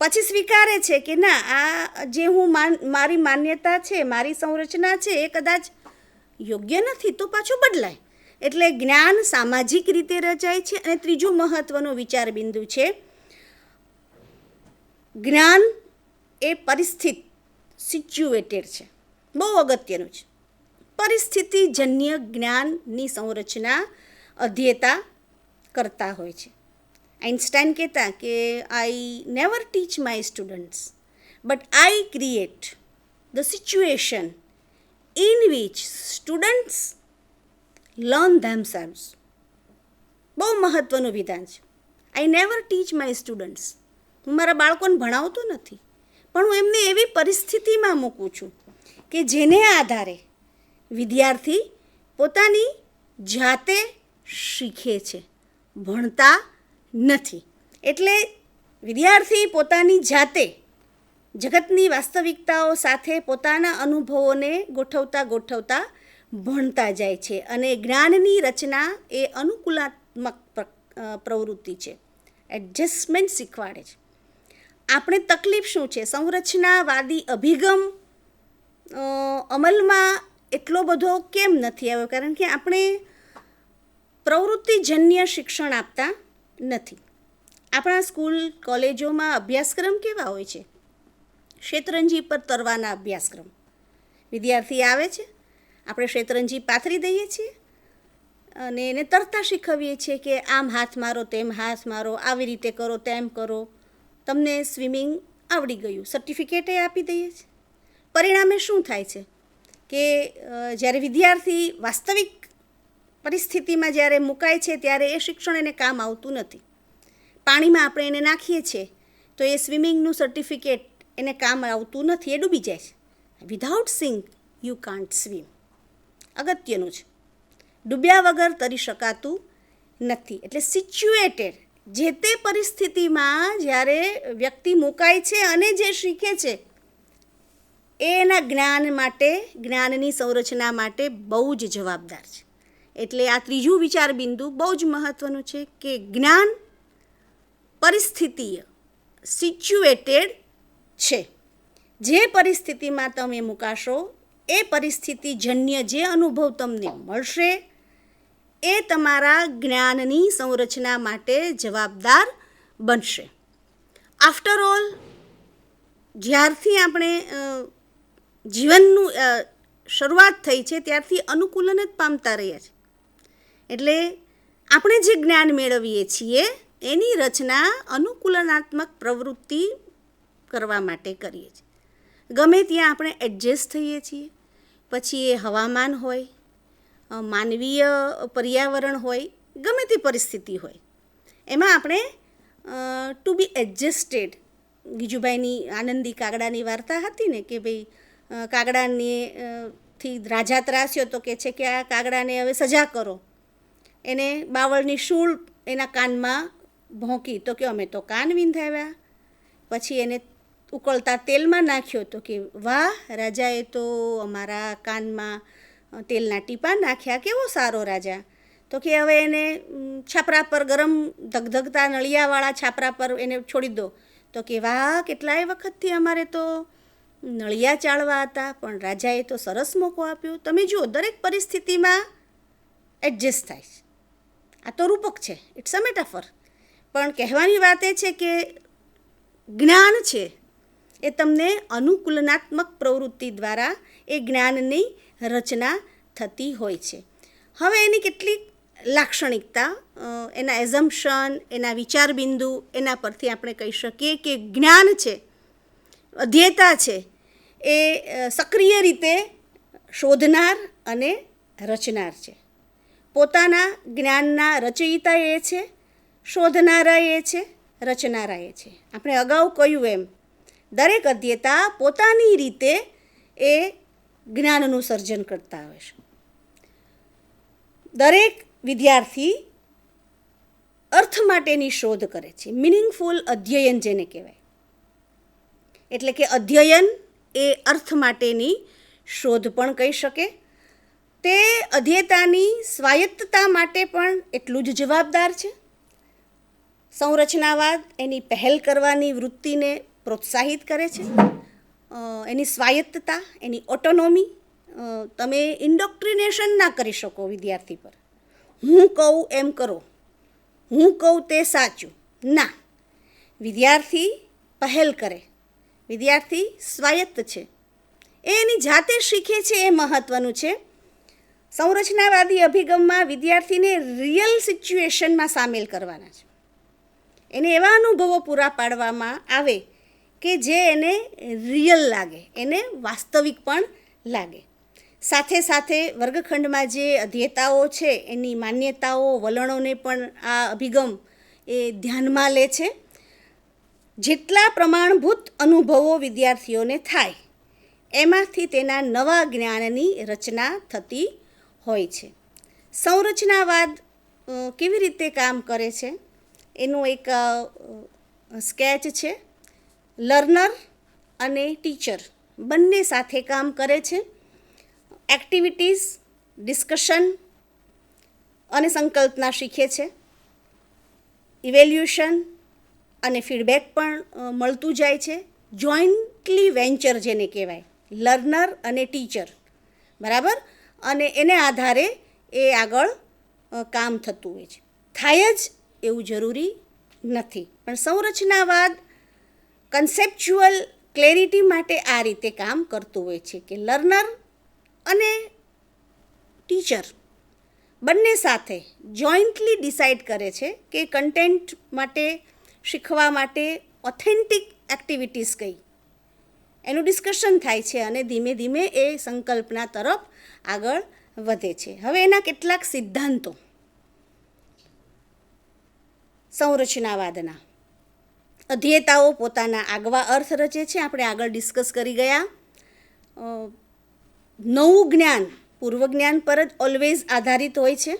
પછી સ્વીકારે છે કે ના, આ જે હું મારી માન્યતા છે, મારી સંરચના છે, એ કદાચ યોગ્ય નથી તો પાછું બદલાય. એટલે જ્ઞાન સામાજિક રીતે રચાય છે. અને ત્રીજું મહત્વનો વિચાર બિંદુ છે, જ્ઞાન એ સિચ્યુએટેડ છે. બહુ અગત્યનું છે. પરિસ્થિતિજન્ય જ્ઞાનની સંરચના અધ્યેતા કરતા હોય છે. આઇન્સ્ટાઈન કહેતા કે I never teach my students but I create the situation in which students learn themselves. બહુ મહત્વનું વિધાન છે. I never teach my students. હું મારા બાળકોને ભણાવતો નથી, પણ હું એમને એવી પરિસ્થિતિમાં મૂકું છું કે જેને આધારે વિદ્યાર્થી પોતાની જાતે શીખે છે, ભણતા નથી. એટલે વિદ્યાર્થી પોતાની જાતે જગતની વાસ્તવિકતાઓ સાથે પોતાના અનુભવોને ગોઠવતા ભણતા જાય છે. અને જ્ઞાનની રચના એ અનુકૂલાત્મક પ્રવૃત્તિ છે, એડજસ્ટમેન્ટ શીખવાડે છે. આપણે તકલીફ શું છે, સંરચનાવાદી અભિગમ અમલમાં એટલો બધો કેમ નથી આવ્યો? કારણ કે આપણે પ્રવૃત્તિજન્ય શિક્ષણ આપતા નથી. આપણા સ્કૂલ કોલેજોમાં અભ્યાસક્રમ કેવા હોય છે? શેતરંજી પર તરવાના અભ્યાસક્રમ. વિદ્યાર્થી આવે છે, આપણે શેતરંજી પાથરી દઈએ છીએ અને એને તરતા શીખવીએ છીએ કે આમ હાથ મારો, તેમ હાથ મારો, આવી રીતે કરો, તેમ કરો, તમને સ્વિમિંગ આવડી ગયું, સર્ટિફિકેટે આપી દઈએ છીએ. પરિણામે શું થાય છે કે જ્યારે વિદ્યાર્થી વાસ્તવિક પરિસ્થિતિમાં જ્યારે મુકાય છે ત્યારે એ શિક્ષણ એને કામ આવતું નથી. પાણીમાં આપણે એને નાખીએ છીએ તો એ સ્વિમિંગનું સર્ટિફિકેટ એને કામ આવતું નથી, એ ડૂબી જાય છે. Without sink you can't swim. અગત્યનું છે, ડૂબ્યા વગર તરી શકાતું નથી. એટલે સિચ્યુએટેડ, જે તે પરિસ્થિતિમાં જ્યારે વ્યક્તિ મુકાય છે અને જે શીખે છે એ એના જ્ઞાન માટે, જ્ઞાનની સંરચના માટે બહુ જ જવાબદાર છે. એટલે આ ત્રીજું વિચાર બિંદુ બહુ જ મહત્વનું છે કે જ્ઞાન પરિસ્થિતિય, સિચ્યુએટેડ છે. જે પરિસ્થિતિમાં તમે મુકાશો એ પરિસ્થિતિજન્ય જે અનુભવ તમને મળશે એ તમારા જ્ઞાનની સંરચના માટે જવાબદાર બનશે. આફ્ટર ઓલ, જ્યારથી આપણે જીવનનું શરૂઆત થઈ છે ત્યારથી અનુકૂલન જ પામતા રહ્યા છે. એટલે આપણે જે જ્ઞાન મેળવીએ છીએ એની રચના અનુકૂલનાત્મક પ્રવૃત્તિ કરવા માટે કરીએ છીએ. ગમે ત્યાં આપણે એડજસ્ટ થઈએ છીએ. પછી એ હવામાન હોય, માનવીય પર્યાવરણ હોય, ગમે તે પરિસ્થિતિ હોય, એમાં આપણે ટુ બી એડજસ્ટેડ. ગીજુભાઈની આનંદી કાગડાની વાર્તા હતી ને કે ભાઈ કાગડાથી રાજા ત્રાસ્યો તો કે છે કે આ કાગડાને હવે સજા કરો. એને બાવળની શૂળ એના કાનમાં ભોંકી તો કે અમે તો કાન વિંધાવ્યા. પછી એને ઉકળતા તેલમાં નાખ્યો તો કે વાહ, રાજાએ તો અમારા કાનમાં તેલના ટીપા નાખ્યા, કેવો સારો રાજા. તો કે હવે એને છાપરા પર ગરમ ધગધગતા નળિયાવાળા છાપરા પર એને છોડી દો. તો કે વાહ, કેટલાય વખતથી અમારે તો નળિયા ચાળવા હતા, પણ રાજાએ તો સરસ મોકો આપ્યો. તમે જુઓ, દરેક પરિસ્થિતિમાં એડજસ્ટ થાય છે. આ તો રૂપક છે, ઇટ્સ અ મેટાફર. પણ કહેવાની વાત એ છે કે જ્ઞાન છે એ તમને અનુકૂલનાત્મક પ્રવૃત્તિ દ્વારા એ જ્ઞાનની રચના થતી હોય છે. હવે એની કેટલીક લાક્ષણિકતા, એના એઝમ્પશન, એના વિચાર બિંદુ, એના પરથી આપણે કહી શકીએ કે જ્ઞાન છે, અધ્યેતા છે, એ સક્રિય રીતે શોધનાર અને રચનાર છે. પોતાના જ્ઞાનના રચયિતા એ છે, શોધનારા એ છે, રચનારા એ છે. આપણે અગાઉ કહ્યું એમ દરેક અધ્યેતા પોતાની રીતે એ જ્ઞાનનું સર્જન કરતા હોય છે. દરેક વિદ્યાર્થી અર્થ માટેની શોધ કરે છે, મિનિંગફુલ અધ્યયન જેને કહેવાય. એટલે કે અધ્યયન એ અર્થ માટેની શોધ પણ કહી શકે. તે અધ્યેતાની સ્વાયત્તતા માટે પણ એટલું જ જવાબદાર છે. સંરચનાવાદ એની પહેલ કરવાની વૃત્તિને પ્રોત્સાહિત કરે છે. એની સ્વાયત્તતા, એની ઓટોનોમી. તમે ઇન્ડોક્ટ્રિનેશન ના કરી શકો વિદ્યાર્થી પર. હું કહું એમ કરો, હું કહું તે સાચું, ના. વિદ્યાર્થી પહેલ કરે, વિદ્યાર્થી સ્વાયત્ત છે, એ એની જાતે શીખે છે, એ મહત્ત્વનું છે. સંરચનાવાદી અભિગમમાં વિદ્યાર્થીને રિયલ સિચ્યુએશનમાં સામેલ કરવાના છે. એને એવા અનુભવો પૂરા પાડવામાં આવે કે જે એને રિયલ લાગે, એને વાસ્તવિક પણ લાગે. સાથે સાથે વર્ગખંડમાં જે અધ્યેતાઓ છે એની માન્યતાઓ, વલણોને પણ આ અભિગમ એ ધ્યાનમાં લે છે. જેટલા પ્રમાણભૂત અનુભવો વિદ્યાર્થીઓને થાય એમાંથી તેના નવા જ્ઞાનની રચના થતી હોય છે. સંરચનાવાદ કેવી રીતે કામ કરે છે એનું એક સ્કેચ છે. લર્નર અને ટીચર બંને સાથે કામ કરે છે. એક્ટિવિટીઝ, ડિસ્કશન અને સંકલ્પના શીખે છે. ઇવેલ્યુશન અને ફીડબેક પણ મળતું જાય છે. જોઈન્ટલી વેન્ચર જેને કહેવાય, લર્નર અને ટીચર, બરાબર. અને એને આધારે એ આગળ કામ થતું હોય છે. થાય જ એવું જરૂરી નથી, પણ સંરચનાવાદ કન્સેપ્ચ્યુઅલ ક્લેરિટી માટે આ રીતે કામ કરતું હોય છે કે લર્નર અને ટીચર બંને સાથે જોઈન્ટલી ડિસાઇડ કરે છે કે કન્ટેન્ટ માટે, શીખવા માટે ઓથેન્ટિક એક્ટિવિટીઝ કઈ, એનું ડિસ્કશન થાય છે અને ધીમે ધીમે એ સંકલ્પના તરફ આગળ વધે છે. હવે એના કેટલાક સિદ્ધાંતો સંરચનાવાદના. અધ્યેતાઓ પોતાના આગવા અર્થ રચે છે, આપણે આગળ ડિસ્કસ કરી ગયા. નવું જ્ઞાન પૂર્વ જ્ઞાન પર જ ઓલવેઝ આધારિત હોય છે.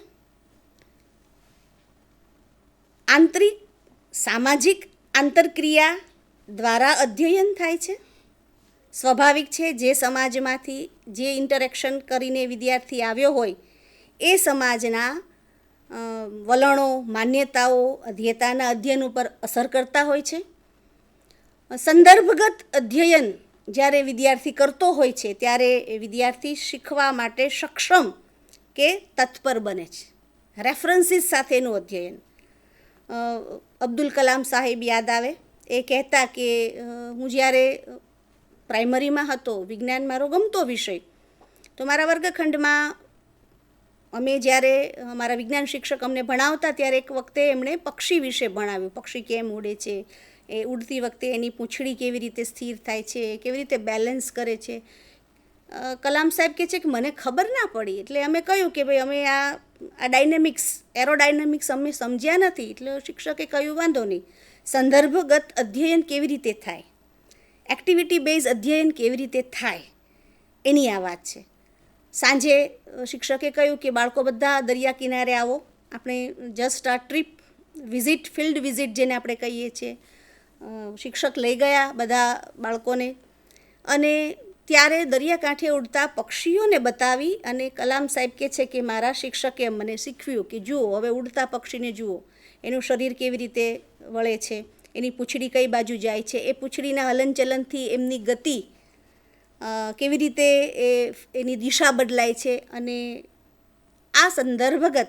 આંતરિક સામાજિક આંતરક્રિયા દ્વારા અધ્યયન થાય છે. સ્વાભાવિક છે, જે સમાજમાંથી જે ઇન્ટરેક્શન કરીને વિદ્યાર્થી આવ્યો હોય એ સમાજના વલણો, માન્યતાઓ અધ્યેતાના અધ્યયન ઉપર અસર કરતા હોય છે. સંદર્ભગત અધ્યયન જ્યારે વિદ્યાર્થી કરતો હોય છે ત્યારે એ વિદ્યાર્થી શીખવા માટે સક્ષમ કે તત્પર બને છે. રેફરન્સીસ સાથેનું અધ્યયન. અબ્દુલ કલામ સાહેબ યાદ આવે, એ કહેતા કે હું જ્યારે પ્રાઇમરીમાં હતો, વિજ્ઞાન મારો ગમતો વિષય, તો મારા વર્ગખંડમાં અમે જ્યારે અમારા વિજ્ઞાન શિક્ષક અમને ભણાવતા ત્યારે એક વખતે એમણે પક્ષી વિશે ભણાવ્યું. પક્ષી કેમ ઉડે છે, એ ઉડતી વખતે એની પૂંછડી કેવી રીતે સ્થિર થાય છે, કેવી રીતે બેલેન્સ કરે છે. કલામ સાહેબ કહે છે કે મને ખબર ના પડી. એટલે અમે કહ્યું કે ભાઈ અમે આ ડાયનેમિક્સ, એરોડાયનેમિક્સ અમે સમજ્યા નથી. એટલે શિક્ષકે કહ્યું વાંધો નહીં, સંદર્ભગત અધ્યયન કેવી રીતે થાય, એક્ટિવિટી બેઝ અધ્યયન કેવી રીતે થાય, એની આ વાત છે. સાંજે શિક્ષકે કહ્યું કે બાળકો બધા દરિયા કિનારે આવો, આપણે જસ્ટ આ ટ્રીપ વિઝિટ, ફિલ્ડ વિઝિટ જેને આપણે કહીએ છીએ. શિક્ષક લઈ ગયા બધા બાળકોને અને ત્યારે દરિયાકાંઠે ઉડતા પક્ષીઓને બતાવી અને કલામ સાહેબ કહે છે કે મારા શિક્ષકે મને શીખવ્યું કે જુઓ હવે ઉડતા પક્ષીને જુઓ, એનું શરીર કેવી રીતે વળે છે, એની પૂંછડી કઈ બાજુ જાય છે, એ પૂંછડીના હલનચલનથી એમની ગતિ કેવી રીતે એની દિશા બદલાય છે. અને આ સંદર્ભગત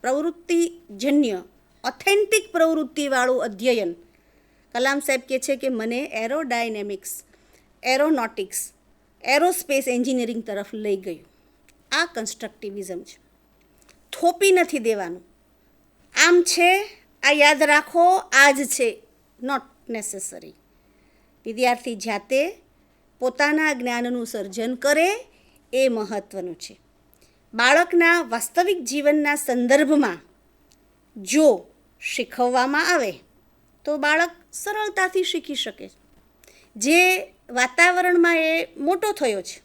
પ્રવૃત્તિજન્ય ઓથેન્ટિક પ્રવૃત્તિવાળું અધ્યયન કલામ સાહેબ કહે છે કે મને એરોડાયનેમિક્સ, એરોનોટિક્સ, એરોસ્પેસ એન્જિનિયરિંગ તરફ લઈ ગયું. આ કન્સ્ટ્રક્ટિવિઝમ છે. થોપી નથી દેવાનું, આમ છે, આ યાદ રાખો, આ જ છે, નોટ નેસેસરી. વિદ્યાર્થી જાતે પોતાના જ્ઞાનનું સર્જન કરે એ મહત્ત્વનું છે. બાળકના વાસ્તવિક જીવનના સંદર્ભમાં જો શીખવવામાં આવે તો બાળક સરળતાથી શીખી શકે. જે વાતાવરણમાં એ મોટો થયો છે,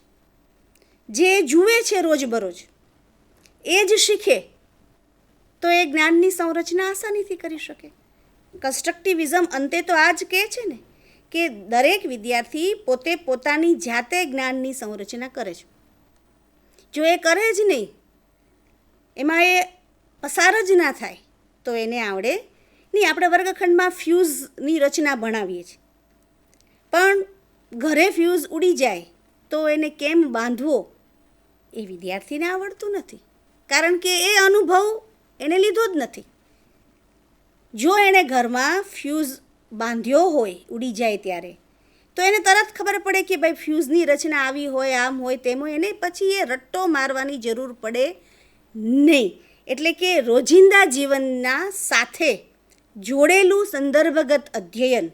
જે જુએ છે રોજબરોજ, એ જ શીખે તો એ જ્ઞાનની સંરચના આસાનીથી કરી શકે. કન્સ્ટ્રક્ટિવિઝમ અંતે તો આ જ કહે છે ને કે દરેક વિદ્યાર્થી પોતે પોતાની જાતે જ્ઞાનની સંરચના કરે છે. જો એ કરે જ નહીં, એમાં એ પસાર જ ના થાય તો એને આવડે નહીં. આપણે વર્ગખંડમાં ફ્યુઝની રચના ભણાવીએ છીએ, પણ ઘરે ફ્યુઝ ઉડી જાય તો એને કેમ બાંધવો એ વિદ્યાર્થીને આવડતું નથી, કારણ કે એ અનુભવ એને લીધો જ નથી. જો એણે ઘરમાં ફ્યુઝ બાંધ્યો હોય ઉડી જાય ત્યારે, તો એને તરત ખબર પડે કે ભાઈ ફ્યુઝની રચના આવી હોય, આમ હોય, તેમ હોય, એને પછી એ રટ્ટો મારવાની જરૂર પડે નહીં. એટલે કે રોજિંદા જીવનના સાથે જોડેલું સંદર્ભગત અધ્યયન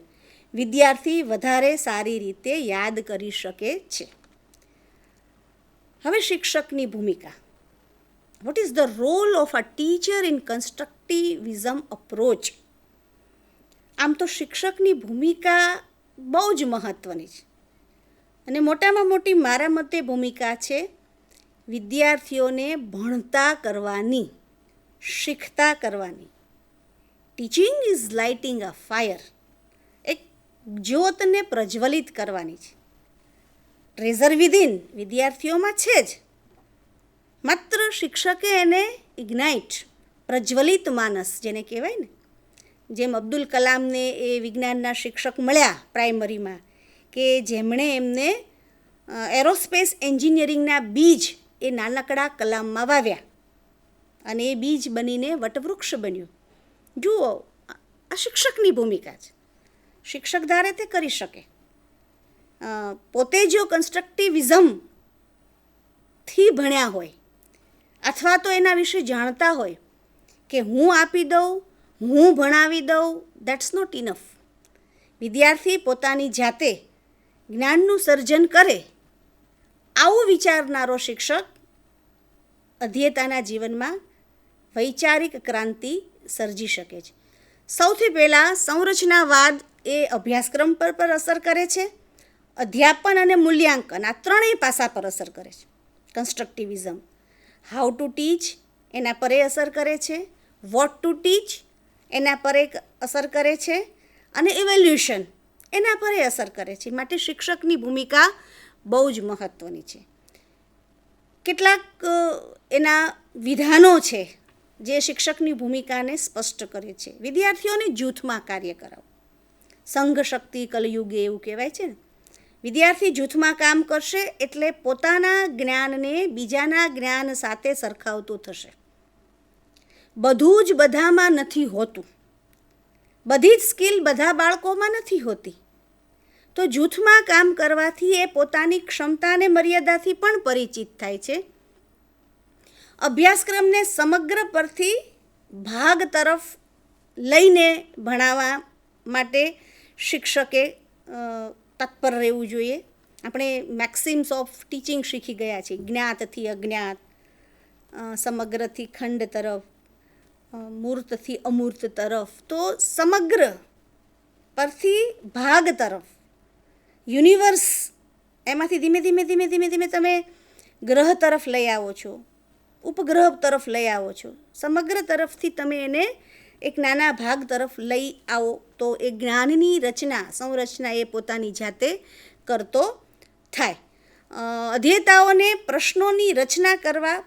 વિદ્યાર્થી વધારે સારી રીતે યાદ કરી શકે છે. હવે શિક્ષકની ભૂમિકા. What is the role of a teacher in constructivism approach? આમ તો શિક્ષકની ભૂમિકા બહુ જ મહત્ત્વની છે, અને મોટામાં મોટી મારા મતે ભૂમિકા છે વિદ્યાર્થીઓને ભણતા કરવાની, શીખતા કરવાની. Teaching is lighting a fire. એક જ્યોતને પ્રજ્વલિત કરવાની છે. ટ્રેઝર વિધિન વિદ્યાર્થીઓમાં છે જ, માત્ર શિક્ષકે એને ઇગ્નાઇટ, પ્રજ્વલિત માનસ જેને કહેવાય ને, જેમ અબ્દુલ કલામને એ વિજ્ઞાનના શિક્ષક મળ્યા પ્રાઇમરીમાં કે જેમણે એમને એરોસ્પેસ એન્જિનિયરિંગના બીજ એ નાનકડા કલામમાં વાવ્યા અને એ બીજ બનીને વટવૃક્ષ બન્યું. જુઓ, આ શિક્ષકની ભૂમિકા છે. શિક્ષક ધારે તે કરી શકે. પોતે જો કન્સ્ટ્રક્ટિવિઝમથી ભણ્યા હોય અથવા તો એના વિશે જાણતા હોય કે હું આપી દઉં, હું ભણાવી દઉં, દેટ્સ નોટ ઇનફ. વિદ્યાર્થી પોતાની જાતે જ્ઞાનનું સર્જન કરે, આવું વિચારનારો શિક્ષક અધ્યેતાના જીવનમાં વૈચારિક ક્રાંતિ સર્જી શકે છે. સૌથી પહેલાં સંરચનાવાદ એ અભ્યાસક્રમ પર અસર કરે છે, અધ્યાપન અને મૂલ્યાંકન આ ત્રણેય પાસા પર અસર કરે છે. કન્સ્ટ્રક્ટિવિઝમ હાઉ ટુ ટીચ એના પર અસર કરે છે, વોટ ટુ ટીચ એના પર અસર કરે છે, અને ઇવેલ્યુશન એના પર અસર કરે છે. માટે શિક્ષકની ભૂમિકા બહુ જ મહત્ત્વની છે. કેટલાક એના વિધાનો છે જે શિક્ષકની ભૂમિકાને સ્પષ્ટ કરે છે. વિદ્યાર્થીઓને જૂથમાં કાર્ય કરાવો. સંઘ શક્તિ કલયુગે એવું કહેવાય છે ને. વિદ્યાર્થી જૂથમાં કામ કરશે એટલે પોતાના જ્ઞાનને બીજાના જ્ઞાન સાથે સરખાવતું થશે. બધું જ બધામાં નથી હોતું, બધી જ સ્કિલ બધા બાળકોમાં નથી હોતી. તો જૂથમાં કામ કરવાથી એ પોતાની ક્ષમતાને મર્યાદાથી પણ પરિચિત થાય છે. અભ્યાસક્રમને સમગ્ર પરથી ભાગ તરફ લઈને ભણાવવા માટે શિક્ષકે તત્પર રહેવું જોઈએ. આપણે મેક્સિમ્સ ઓફ ટીચિંગ શીખી ગયા છીએ. જ્ઞાતથી અજ્ઞાત, સમગ્રથી ખંડ તરફ, મૂર્તથી અમૂર્ત તરફ. તો સમગ્ર પરથી ભાગ તરફ, યુનિવર્સ, એમાંથી ધીમે ધીમે ધીમે ધીમે ધીમે તમે ગ્રહ તરફ લઈ આવો છો, ઉપગ્રહ તરફ લઈ આવો છો. સમગ્ર તરફથી તમે એને એક નાના ભાગ તરફ લઈ આવો તો એ જ્ઞાનની રચના, સંરચના એ પોતાની જાતે કરતો થાય. અધ્યેતાઓને પ્રશ્નોની રચના કરવા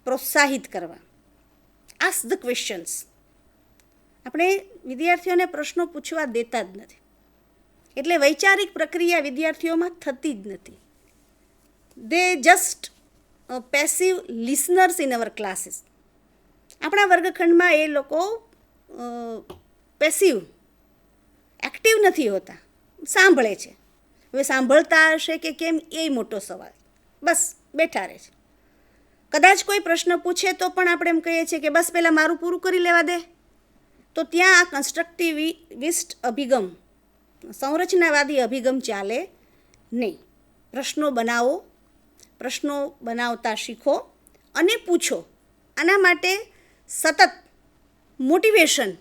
પ્રોત્સાહિત કરવા. Ask the questions. આપણે વિદ્યાર્થીઓને પ્રશ્નો પૂછવા દેતા જ નથી, એટલે વૈચારિક પ્રક્રિયા વિદ્યાર્થીઓમાં થતી જ નથી. દે just passive listeners in our classes. આપણા વર્ગખંડમાં એ લોકો પેસિવ, એક્ટિવ નથી હોતા, સાંભળે છે. હવે સાંભળતા હશે કે કેમ એ મોટો સવાલ, બસ બેઠા રહે છે. કદાચ કોઈ પ્રશ્ન પૂછે તો પણ આપણે એમ કહીએ છીએ કે બસ પહેલાં મારું પૂરું કરી લેવા દે. તો ત્યાં આ કન્સ્ટ્રક્ટિવિસ્ટ અભિગમ, સંરચનાવાદી અભિગમ ચાલે નહીં. પ્રશ્નો બનાવો, પ્રશ્નો બનાવતા શીખો અને પૂછો. આના માટે સતત મોટિવેશન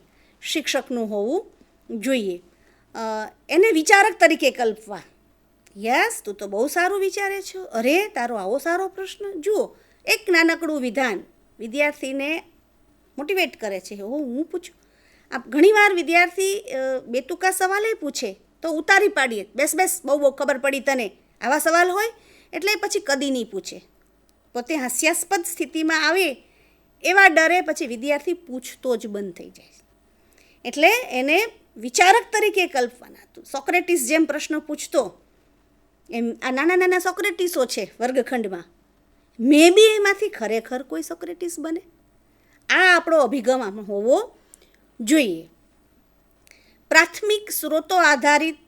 શિક્ષકનું હોવું જોઈએ. એને વિચારક તરીકે કલ્પવા. યસ, તું તો બહુ સારું વિચારે છો, અરે તારો આવો સારો પ્રશ્ન. જુઓ, એક નાનકડું વિધાન વિદ્યાર્થીને મોટિવેટ કરે છે. હું પૂછું. ઘણીવાર વિદ્યાર્થી બે ટૂંકા સવાલે પૂછે તો ઉતારી પાડીએ, બેસ બેસ, બહુ ખબર પડી તને, આવા સવાલ હોય એટલે પછી કદી નહીં પૂછે. પોતે હાસ્યાસ્પદ સ્થિતિમાં આવે એવા ડરે પછી વિદ્યાર્થી પૂછતો જ બંધ થઈ જાય. એટલે એને વિચારક તરીકે કલ્પવાના. સોક્રેટિસ જેમ પ્રશ્ન પૂછતો એમ આ નાના નાના સોક્રેટિસો છે વર્ગખંડમાં, મે બી એમાંથી ખરેખર કોઈ સોક્રેટિસ બને. આ આપણો અભિગમ આમાં હોવો જોઈએ. પ્રાથમિક સ્ત્રોતો આધારિત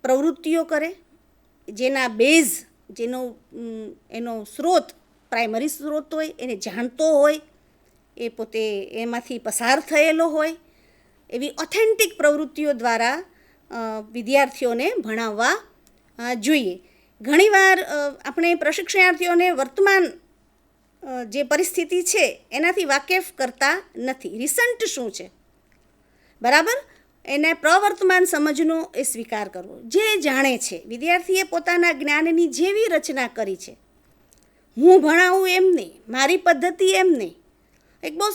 પ્રવૃત્તિઓ કરે, જેના બેઝ, એનો સ્ત્રોત પ્રાઇમરી સ્ત્રોત હોય, એને જાણતો હોય, એ પોતે એમાંથી પસાર થયેલો હોય, એવી ઓથેન્ટિક પ્રવૃત્તિઓ દ્વારા વિદ્યાર્થીઓને ભણાવવા જોઈએ. ઘણીવાર આપણે પ્રશિક્ષણાર્થીઓને વર્તમાન જે પરિસ્થિતિ છે એનાથી વાકેફ કરતા નથી. રિસન્ટ શું છે, બરાબર, એને પ્રવર્તમાન સમજનો એ સ્વીકાર કરવો. જે જાણે છે, વિદ્યાર્થીએ પોતાના જ્ઞાનની જેવી રચના કરી છે. હું ભણાવું એમ નહીં, મારી પદ્ધતિ એમ નહીં. એક બહુ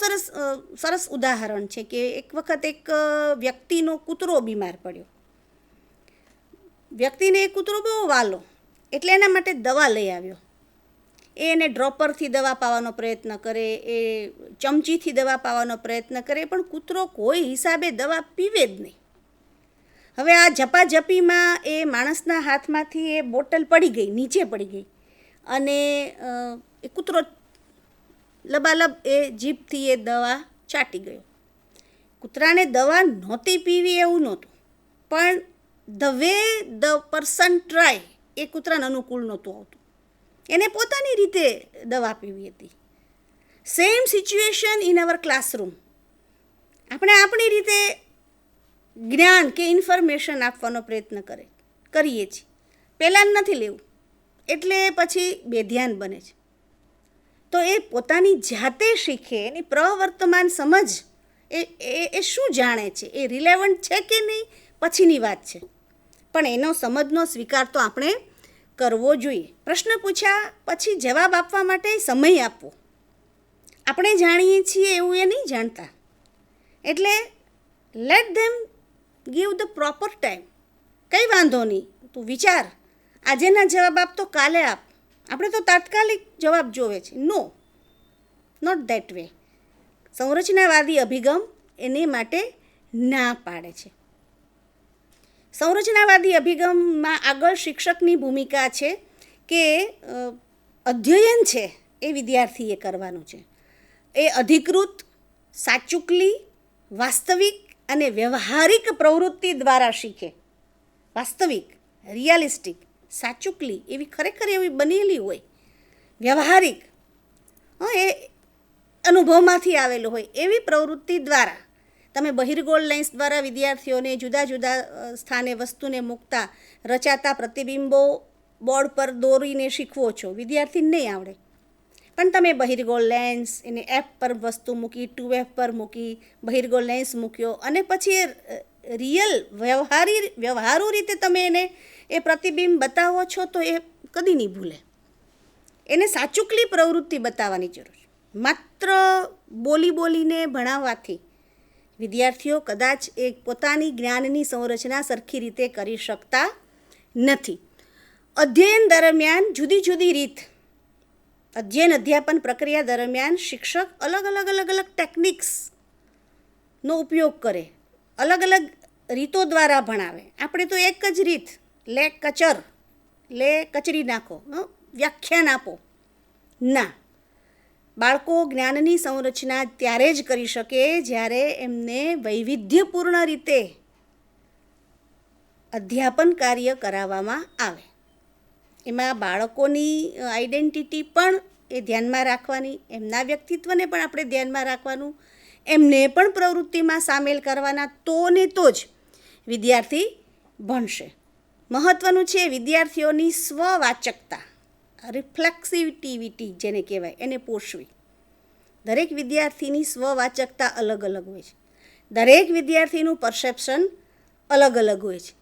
સરસ ઉદાહરણ છે કે એક વખત એક વ્યક્તિનો કૂતરો બીમાર પડ્યો. વ્યક્તિને એ કૂતરો બહુ વાલો, એટલે એના માટે દવા લઈ આવ્યો. એને ડ્રોપરથી દવા પાવાનો પ્રયત્ન કરે, એ ચમચીથી દવા પાવાનો પ્રયત્ન કરે, પણ કૂતરો કોઈ હિસાબે દવા પીવે જ નહીં. હવે આ ઝપાઝપીમાં એ માણસના હાથમાંથી એ બોટલ પડી ગઈ, નીચે પડી ગઈ, અને એ કૂતરો લબાલબ એ જીભથી એ દવા ચાટી ગયો. કૂતરાને દવા નહોતી પીવી એવું નહોતું, પણ the way the person try એ કૂતરાને અનુકૂળ નહોતું આવતું. એને પોતાની રીતે દવા પીવી હતી. Same situation in our classroom. આપણે આપણી રીતે જ્ઞાન કે ઇન્ફોર્મેશન આપવાનો પ્રયત્ન કરીએ છીએ. પહેલાં નથી લેવું, એટલે પછી બેધ્યાન બને છે. તો એ પોતાની જાતે શીખે, એની પ્રવર્તમાન સમજ એ શું જાણે છે, એ રિલેવન્ટ છે કે નહીં પછીની વાત છે, પણ એનો સમજનો સ્વીકાર તો આપણે કરવો જોઈએ. પ્રશ્ન પૂછ્યા પછી જવાબ આપવા માટે સમય આપવો. આપણે જાણીએ છીએ એવું એ નહીં જાણતા, એટલે late them give the proper time. કંઈ વાંધો નહીં, તું વિચાર, આજેના જવાબ આપ તો કાલે આપ. આપણે તો તાત્કાલિક જવાબ જોવે છે. નો, નોટ ધેટ વે. સંરચનાવાદી અભિગમ એને માટે ના પાડે છે. સંરચનાવાદી અભિગમમાં આગળ શિક્ષકની ભૂમિકા છે કે અધ્યયન છે એ વિદ્યાર્થીએ કરવાનું છે. એ અધિકૃત, સાચુકલી, વાસ્તવિક અને વ્યવહારિક પ્રવૃત્તિ દ્વારા શીખે. વાસ્તવિક, રિયાલિસ્ટિક, સાચુકલી એવી ખરેખર એવી બનેલી હોય, વ્યવહારિક એ અનુભવમાંથી આવેલો હોય એવી પ્રવૃત્તિ દ્વારા. તમે બહિર્ગોળ લેન્સ દ્વારા વિદ્યાર્થીઓને જુદા જુદા સ્થાને વસ્તુને મૂકતા રચાતા પ્રતિબિંબો બોર્ડ પર દોરીને શીખવો છો, વિદ્યાર્થીને નહીં આવડે. પણ તમે બહિર્ગોળ લેન્સ, એને એફ પર વસ્તુ મૂકી, 2F પર મૂકી, બહિર્ગોળ લેન્સ મૂક્યો, અને પછી એ રિયલ વ્યવહારુ રીતે તમે એને એ પ્રતિબિંબ બતાવો છો તો એ કદી નહીં ભૂલે. એને સાચુકલી પ્રવૃત્તિ બતાવવાની જરૂર છે. માત્ર બોલીને ભણાવવાથી વિદ્યાર્થીઓ કદાચ એ પોતાની જ્ઞાનની સંરચના સરખી રીતે કરી શકતા નથી. અધ્યયન દરમિયાન જુદી જુદી રીત, અધ્યાપન પ્રક્રિયા દરમિયાન શિક્ષક અલગ અલગ ટેકનિક્સનો ઉપયોગ કરે, અલગ અલગ રીતો દ્વારા ભણાવે. આપણે તો એક જ રીત, લે કચરી નાખો, વ્યાખ્યાન આપો, ના. બાળકો જ્ઞાનની સંરચના ત્યારે જ કરી શકે જ્યારે એમને વૈવિધ્યપૂર્ણ રીતે અધ્યાપન કાર્ય કરાવવામાં આવે. એમાં બાળકોની આઈડેન્ટિટી પણ એ ધ્યાનમાં રાખવાની, એમના વ્યક્તિત્વને પણ આપણે ધ્યાનમાં રાખવાનું, એમને પણ પ્રવૃત્તિમાં સામેલ કરવાના. તો ને તો જ વિદ્યાર્થી ભણશે. મહત્ત્વનું છે વિદ્યાર્થીઓની સ્વવાચકતા, રિફ્લેક્સિવિટી જેને કહેવાય, એને પોષવી. દરેક વિદ્યાર્થીની સ્વવાચકતા અલગ અલગ હોય છે, દરેક વિદ્યાર્થીનું પરસેપ્શન અલગ અલગ હોય છે.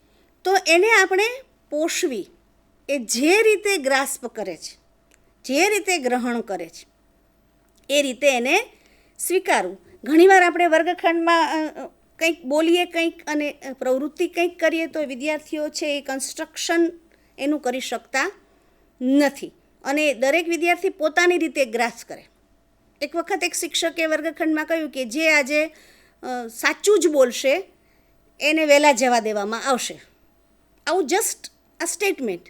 તો એને આપણે પોષવી. એ જે રીતે ગ્રાસ્પ કરે છે, જે રીતે ગ્રહણ કરે છે, એ રીતે એને સ્વીકારવું. ઘણીવાર આપણે વર્ગખંડમાં કંઈક બોલીએ કંઈક અને પ્રવૃત્તિ કંઈક કરીએ તો વિદ્યાર્થીઓ છે એ કન્સ્ટ્રક્શન એનું કરી શકતા નથી અને દરેક વિદ્યાર્થી પોતાની રીતે ગ્રાસ્પ કરે. એક વખત એક શિક્ષકે વર્ગખંડમાં કહ્યું કે જે આજે સાચું જ બોલશે એને વહેલા જવા દેવામાં આવશે. આવું જસ્ટ આ સ્ટેટમેન્ટ.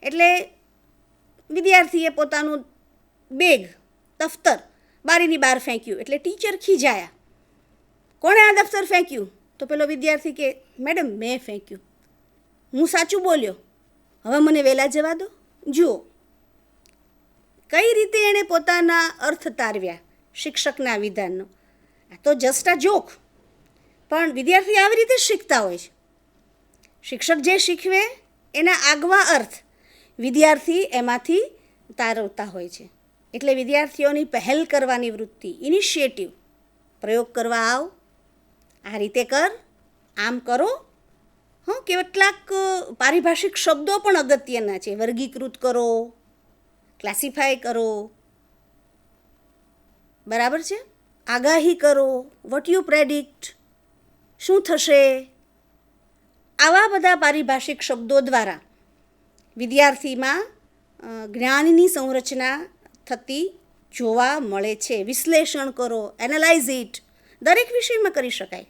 એટલે વિદ્યાર્થીએ પોતાનું બેગ, દફતર બારીની બહાર ફેંક્યું એટલે ટીચર ખીજાયા. કોણે આ દફતર ફેંક્યું? તો પેલો વિદ્યાર્થી કે મેડમ મેં ફેંક્યું, હું સાચું બોલ્યો, હવે મને વહેલા જવા દો. જુઓ કઈ રીતે એણે પોતાના અર્થ તારવ્યા શિક્ષકના વિધાનનો. આ તો જસ્ટ આ જોક, પણ વિદ્યાર્થી આવી રીતે શીખતા હોય છે. શિક્ષક જે શીખવે એના આગવા અર્થ વિદ્યાર્થી એમાંથી તારવતા હોય છે. એટલે વિદ્યાર્થીઓની પહેલ કરવાની વૃત્તિ, ઇનિશિયેટિવ, પ્રયોગ કરવા આવ, આ રીતે કર, આમ કરો. કેટલાક પારિભાષિક શબ્દો પણ અગત્યના છે. વર્ગીકૃત કરો, ક્લાસિફાય કરો, બરાબર છે, આગાહી કરો, વોટ યુ પ્રેડિક્ટ, શું થશે. આવા બધા પારિભાષિક શબ્દો દ્વારા વિદ્યાર્થીમાં જ્ઞાનની સંરચના થતી જોવા મળે છે. વિશ્લેષણ કરો, એનાલાઇઝ ઇટ, દરેક વિષયમાં કરી શકાય.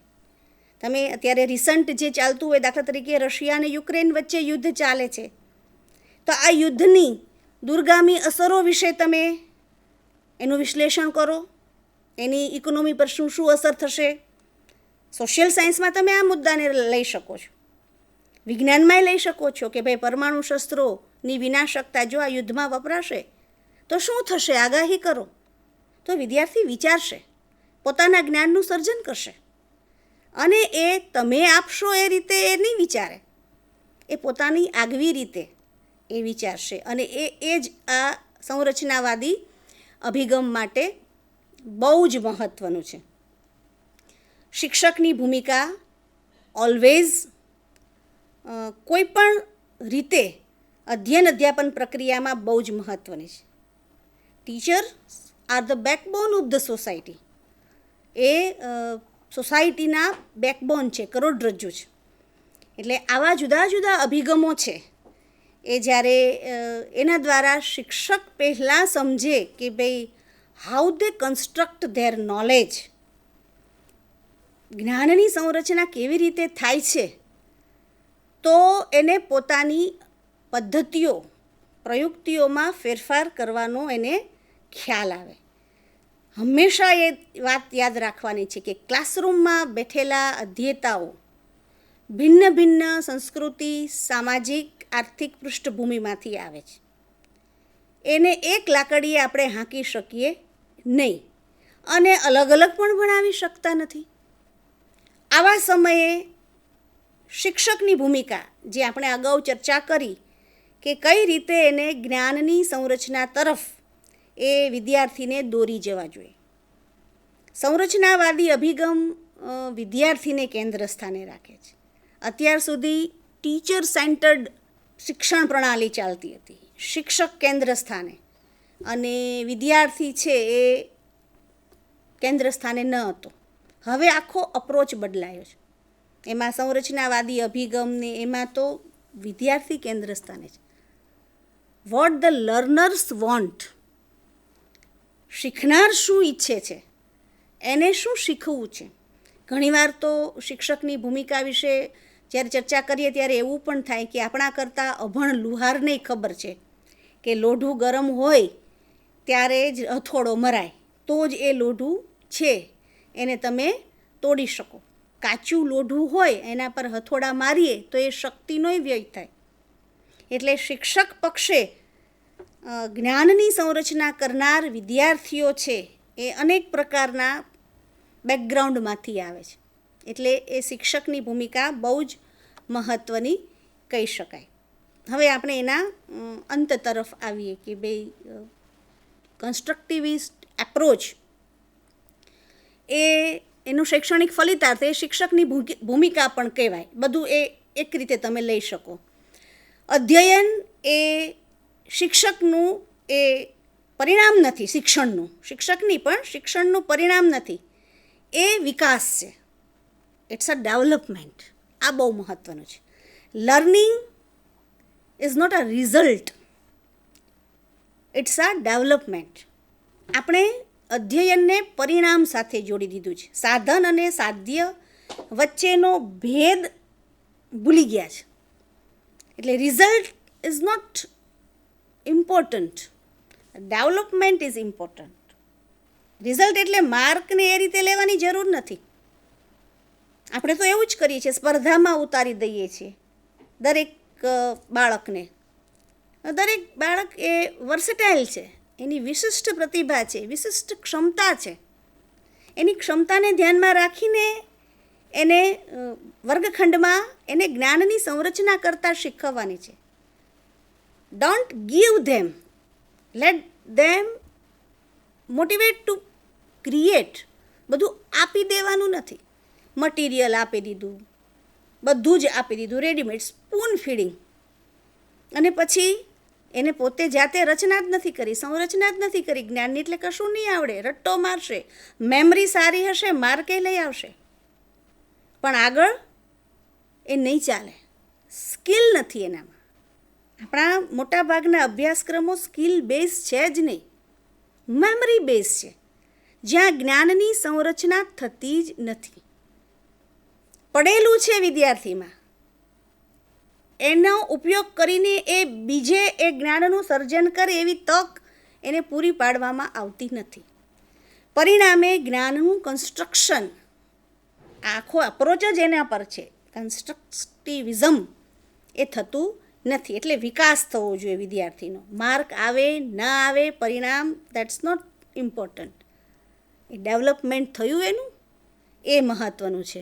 તમે અત્યારે રિસન્ટ જે ચાલતું હોય, દાખલા તરીકે રશિયા અને યુક્રેન વચ્ચે યુદ્ધ ચાલે છે, તો આ યુદ્ધની દૂરગામી અસરો વિશે તમે એનું વિશ્લેષણ કરો. એની ઇકોનોમી પર શું શું અસર થશે. સોશિયલ સાયન્સમાં તમે આ મુદ્દાને લઈ શકો છો, વિજ્ઞાનમાંય લઈ શકો છો કે ભાઈ પરમાણુ શસ્ત્રોની વિનાશકતા જો આ યુદ્ધમાં વપરાશે તો શું થશે, આગાહી કરો. તો વિદ્યાર્થી વિચારશે, પોતાના જ્ઞાનનું સર્જન કરશે. અને એ તમે આપશો એ રીતે એ નહીં વિચારે, એ પોતાની આગવી રીતે એ વિચારશે. અને એ જ આ સંરચનાવાદી અભિગમ માટે બહુ જ મહત્ત્વનું છે. શિક્ષકની ભૂમિકા ઓલવેઝ કોઈ પણ રીતે અધ્યાપન પ્રક્રિયામાં બહુ જ મહત્ત્વની છે. Teachers are the backbone of the society. એ સોસાયટીના બેકબોન છે, કરોડરજ્જુ છે. એટલે આવા જુદા જુદા અભિગમો છે એ જ્યારે એના દ્વારા શિક્ષક પહેલાં સમજે કે ભાઈ how they construct there knowledge, જ્ઞાનની સંરચના કેવી રીતે થાય છે, તો એને પોતાની પદ્ધતિઓ, પ્રયુક્તિઓમાં ફેરફાર કરવાનો એને ખ્યાલ આવે. હંમેશા એ વાત યાદ રાખવાની છે કે ક્લાસરૂમમાં બેઠેલા અધ્યેતાઓ ભિન્ન ભિન્ન સંસ્કૃતિ, સામાજિક, આર્થિક પૃષ્ઠભૂમિમાંથી આવે છે. એને એક લાકડીએ આપણે હાંકી શકીએ નહીં અને અલગ અલગ પણ ભણાવી શકતા નથી. આવા સમયે શિક્ષકની ભૂમિકા, જે આપણે અગાઉ ચર્ચા કરી કે કઈ રીતે એને જ્ઞાનની સંરચના તરફ એ વિદ્યાર્થીને દોરી જવા જોઈએ. સંરચનાવાદી અભિગમ વિદ્યાર્થીને કેન્દ્ર સ્થાને રાખે છે. અત્યાર સુધી ટીચર સેન્ટર્ડ શિક્ષણ પ્રણાલી ચાલતી હતી, શિક્ષક કેન્દ્ર સ્થાને, અને વિદ્યાર્થી છે એ કેન્દ્ર સ્થાને ન હતો. હવે આખો અપ્રોચ બદલાયો છે. એમાં સંરચનાવાદી અભિગમને એમાં તો વિદ્યાર્થી કેન્દ્ર સ્થાને છે. Vote the learners want. શીખનાર શું ઈચ્છે છે, એને શું શીખવું છે. ઘણીવાર તો શિક્ષકની ભૂમિકા વિશે જ્યારે ચર્ચા કરીએ ત્યારે એવું પણ થાય કે આપણા કરતાં અભણ લુહારને ખબર છે કે લોઢું ગરમ હોય ત્યારે જ હથોડો મરાય, તો જ એ લોઢું છે એને તમે તોડી શકો. કાચું લોઢું હોય એના પર હથોડા મારીએ તો એ શક્તિનોય વ્યય થાય. એટલે શિક્ષક પક્ષે જ્ઞાનની સંરચના કરનાર વિદ્યાર્થીઓ છે એ અનેક પ્રકારના બેકગ્રાઉન્ડમાંથી આવે છે. એટલે એ શિક્ષકની ભૂમિકા બહુ જ મહત્ત્વની કહી શકાય. હવે આપણે એના અંત તરફ આવીએ કે ભાઈ કન્સ્ટ્રક્ટિવિસ્ટ એપ્રોચ એનું શૈક્ષણિક ફલિતાર્થ એ શિક્ષકની ભૂમિકા પણ કહેવાય. બધું એ એક રીતે તમે લઈ શકો. અધ્યયન એ શિક્ષકનું એ પરિણામ નથી, શિક્ષણનું, શિક્ષકની પણ શિક્ષણનું પરિણામ નથી, એ વિકાસ છે. It's a development. આ બહુ મહત્ત્વનું છે. Learning is not a result, it's a development. આપણે અધ્યયનને પરિણામ સાથે જોડી દીધું છે. સાધન અને સાધ્ય વચ્ચેનો ભેદ ભૂલી ગયા છે. એટલે result is not important, development is important. Result એટલે માર્કને એ રીતે લેવાની જરૂર નથી. આપણે તો એવું જ કરીએ છીએ, સ્પર્ધામાં ઉતારી દઈએ છીએ દરેક બાળકને. દરેક બાળક એ વર્સેટાઇલ છે, એની વિશિષ્ટ પ્રતિભા છે, વિશિષ્ટ ક્ષમતા છે. એની ક્ષમતાને ધ્યાનમાં રાખીને એને વર્ગખંડમાં એને જ્ઞાનની સંરચના કરતાં શીખવવાની છે. Don't give them, late them motivate to create. બધું આપી દેવાનું નથી. મટીરિયલ આપી દીધું, બધું જ આપી દીધું રેડીમેડ, સ્પૂન ફીડિંગ, અને પછી એને પોતે જાતે રચના જ નથી કરી, સંરચના જ નથી કરી જ્ઞાનની. એટલે કશું નહીં આવડે, રટ્ટો મારશે. મેમરી સારી હશે, માર્કે લઈ આવશે, પણ આગળ એ નહીં ચાલે. સ્કિલ નથી એનામાં. આપણા મોટાભાગના અભ્યાસક્રમો સ્કિલ બેઝ છે જ નહીં, મેમરી બેઝ છે, જ્યાં જ્ઞાનની સંરચના થતી જ નથી. પડેલું છે વિદ્યાર્થીમાં, એનો ઉપયોગ કરીને એ બીજે એ જ્ઞાનનું સર્જન કરે એવી તક એને પૂરી પાડવામાં આવતી નથી. પરિણામે જ્ઞાનનું કન્સ્ટ્રક્શન, આખો અપ્રોચ જ એના પર છે, કન્સ્ટ્રક્ટિવિઝમ એ થતું નથી. એટલે વિકાસ થવો જોઈએ વિદ્યાર્થીનો. માર્ક આવે ન આવે, પરિણામ દેટ્સ નોટ ઇમ્પોર્ટન્ટ. એ ડેવલપમેન્ટ થયું એનું, એ મહત્ત્વનું છે.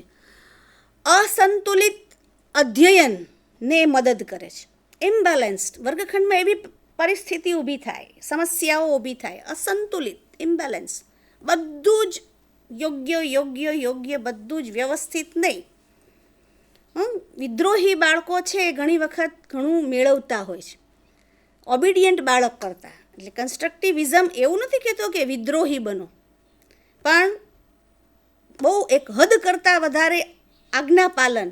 અસંતુલિત અધ્યયનને મદદ કરે છે. ઇમ્બેલેન્સ્ડ વર્ગખંડમાં એવી પરિસ્થિતિ ઊભી થાય, સમસ્યાઓ ઊભી થાય, અસંતુલિત, ઇમ્બેલેન્સ, બધું જ યોગ્ય બધું જ વ્યવસ્થિત નહીં. વિદ્રોહી બાળકો છે એ ઘણી વખત ઘણું મેળવતા હોય છે ઓબિડિયન્ટ બાળક કરતાં. એટલે કન્સ્ટ્રક્ટિવિઝમ એવું નથી કહેતો કે વિદ્રોહી બનો, પણ બહુ એક હદ કરતાં વધારે આજ્ઞા પાલન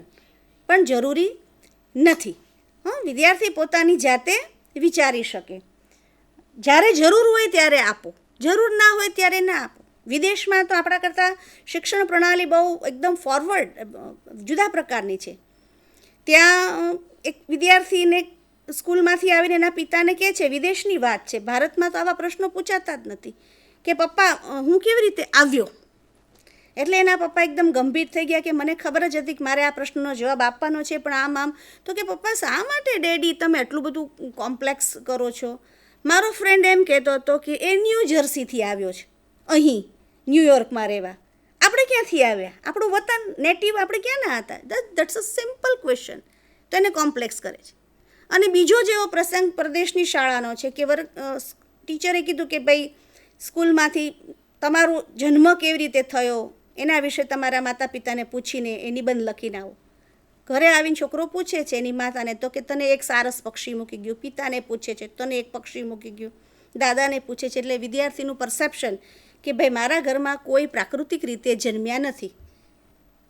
પણ જરૂરી નથી. વિદ્યાર્થી પોતાની જાતે વિચારી શકે. જ્યારે જરૂર હોય ત્યારે આપો, જરૂર ના હોય ત્યારે ના આપો. વિદેશમાં તો આપણા કરતાં શિક્ષણ પ્રણાલી બહુ એકદમ ફોરવર્ડ, જુદા પ્રકારની છે. ત્યાં એક વિદ્યાર્થીને સ્કૂલમાંથી આવીને એના પિતાને કહે છે, વિદેશની વાત છે, ભારતમાં તો આવા પ્રશ્નો પૂછાતા જ નથી, કે પપ્પા હું કેવી રીતે આવ્યો. એટલે એના પપ્પા એકદમ ગંભીર થઈ ગયા કે મને ખબર જ હતી કે મારે આ પ્રશ્નનો જવાબ આપવાનો છે, પણ આમ. તો કે પપ્પા શા માટે ડેડી તમે એટલું બધું કોમ્પ્લેક્સ કરો છો. મારો ફ્રેન્ડ એમ કહેતો હતો કે એ ન્યૂ જર્સીથી આવ્યો છે, અહીં ન્યૂયોર્કમાં રહેવા. આપણે ક્યાંથી આવ્યા? આપણું વતન, નેટિવ આપણે ક્યાંના હતા? That's a simple question. તો એને કોમ્પ્લેક્સ કરે છે. અને બીજો જેવો પ્રસંગ પ્રદેશની શાળાનો છે કે ટીચરે કીધું કે ભાઈ સ્કૂલમાંથી તમારો જન્મ કેવી રીતે થયો એના વિશે તમારા માતા પિતાને પૂછીને એ નિબંધ લખીને આવો. ઘરે આવીને છોકરો પૂછે છે એની માતાને તો કે તને એક સારસ પક્ષી મૂકી ગયું, પિતાને પૂછે છે તને એક પક્ષી મૂકી ગયું, દાદાને પૂછે છે. એટલે વિદ્યાર્થીનું પરસેપ્શન કે ભાઈ મારા ઘરમાં કોઈ પ્રાકૃતિક રીતે જન્મ્યા નથી,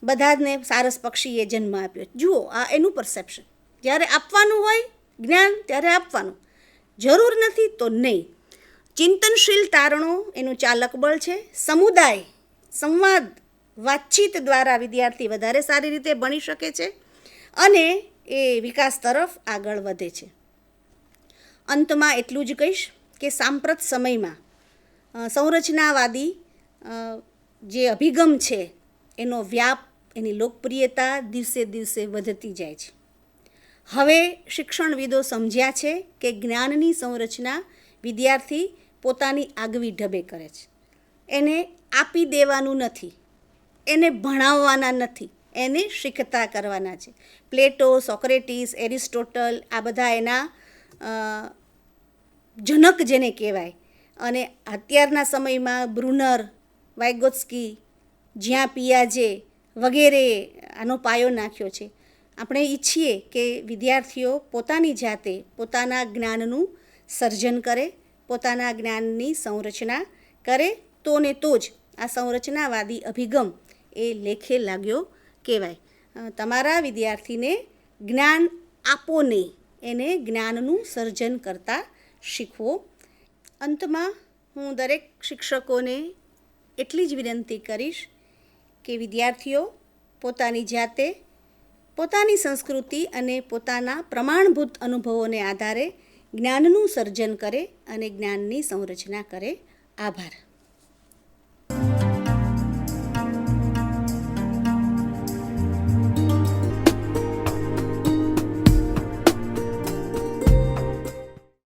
બધા જ ને સારસ પક્ષીએ જન્મ આપ્યો. જુઓ, આ એનું પરસેપ્શન. જ્યારે આપવાનું હોય જ્ઞાન ત્યારે આપવાનું, જરૂર નથી તો નહીં. ચિંતનશીલ તારણો એનું ચાલક બળ છે. સમુદાય, સંવાદ, વાતચીત દ્વારા વિદ્યાર્થી વધારે સારી રીતે ભણી શકે છે અને એ વિકાસ તરફ આગળ વધે છે. અંતમાં એટલું જ કહીશ કે સાંપ્રત સમયમાં સંરચનાવાદી જે અભિગમ છે એનો વ્યાપ, એની લોકપ્રિયતા દિવસે દિવસે વધતી જાય છે. હવે શિક્ષણવિદો સમજ્યા છે કે જ્ઞાનની સંરચના વિદ્યાર્થી પોતાની આગવી ઢબે કરે છે. એને આપી દેવાનું નથી, એને ભણાવવાના નથી, એને શીખતા કરવાના છે. પ્લેટો, સોક્રેટિસ, એરિસ્ટોટલ આ બધા એના જનક જેને કહેવાય. અને અત્યારના સમયમાં બ્રુનર, વાઇગોત્સ્કી, જ્યાં પિયાજે વગેરે આનો પાયો નાખ્યો છે. આપણે ઈચ્છીએ કે વિદ્યાર્થીઓ પોતાની જાતે પોતાના જ્ઞાનનું સર્જન કરે, પોતાના જ્ઞાનની સંરચના કરે, તો ને તો જ આ સંરચનાવાદી અભિગમ એ લેખે લાગ્યો કહેવાય. તમારા વિદ્યાર્થીને જ્ઞાન આપો નહીં, એને જ્ઞાનનું સર્જન કરતાં શીખવો. અંતમાં હું દરેક શિક્ષકોને એટલી જ વિનંતી કરીશ કે વિદ્યાર્થીઓ પોતાની જાતે પોતાની સંસ્કૃતિ અને પોતાના પ્રમાણભૂત અનુભવોને આધારે જ્ઞાનનું સર્જન કરે અને જ્ઞાનની સંરચના કરે. આભાર.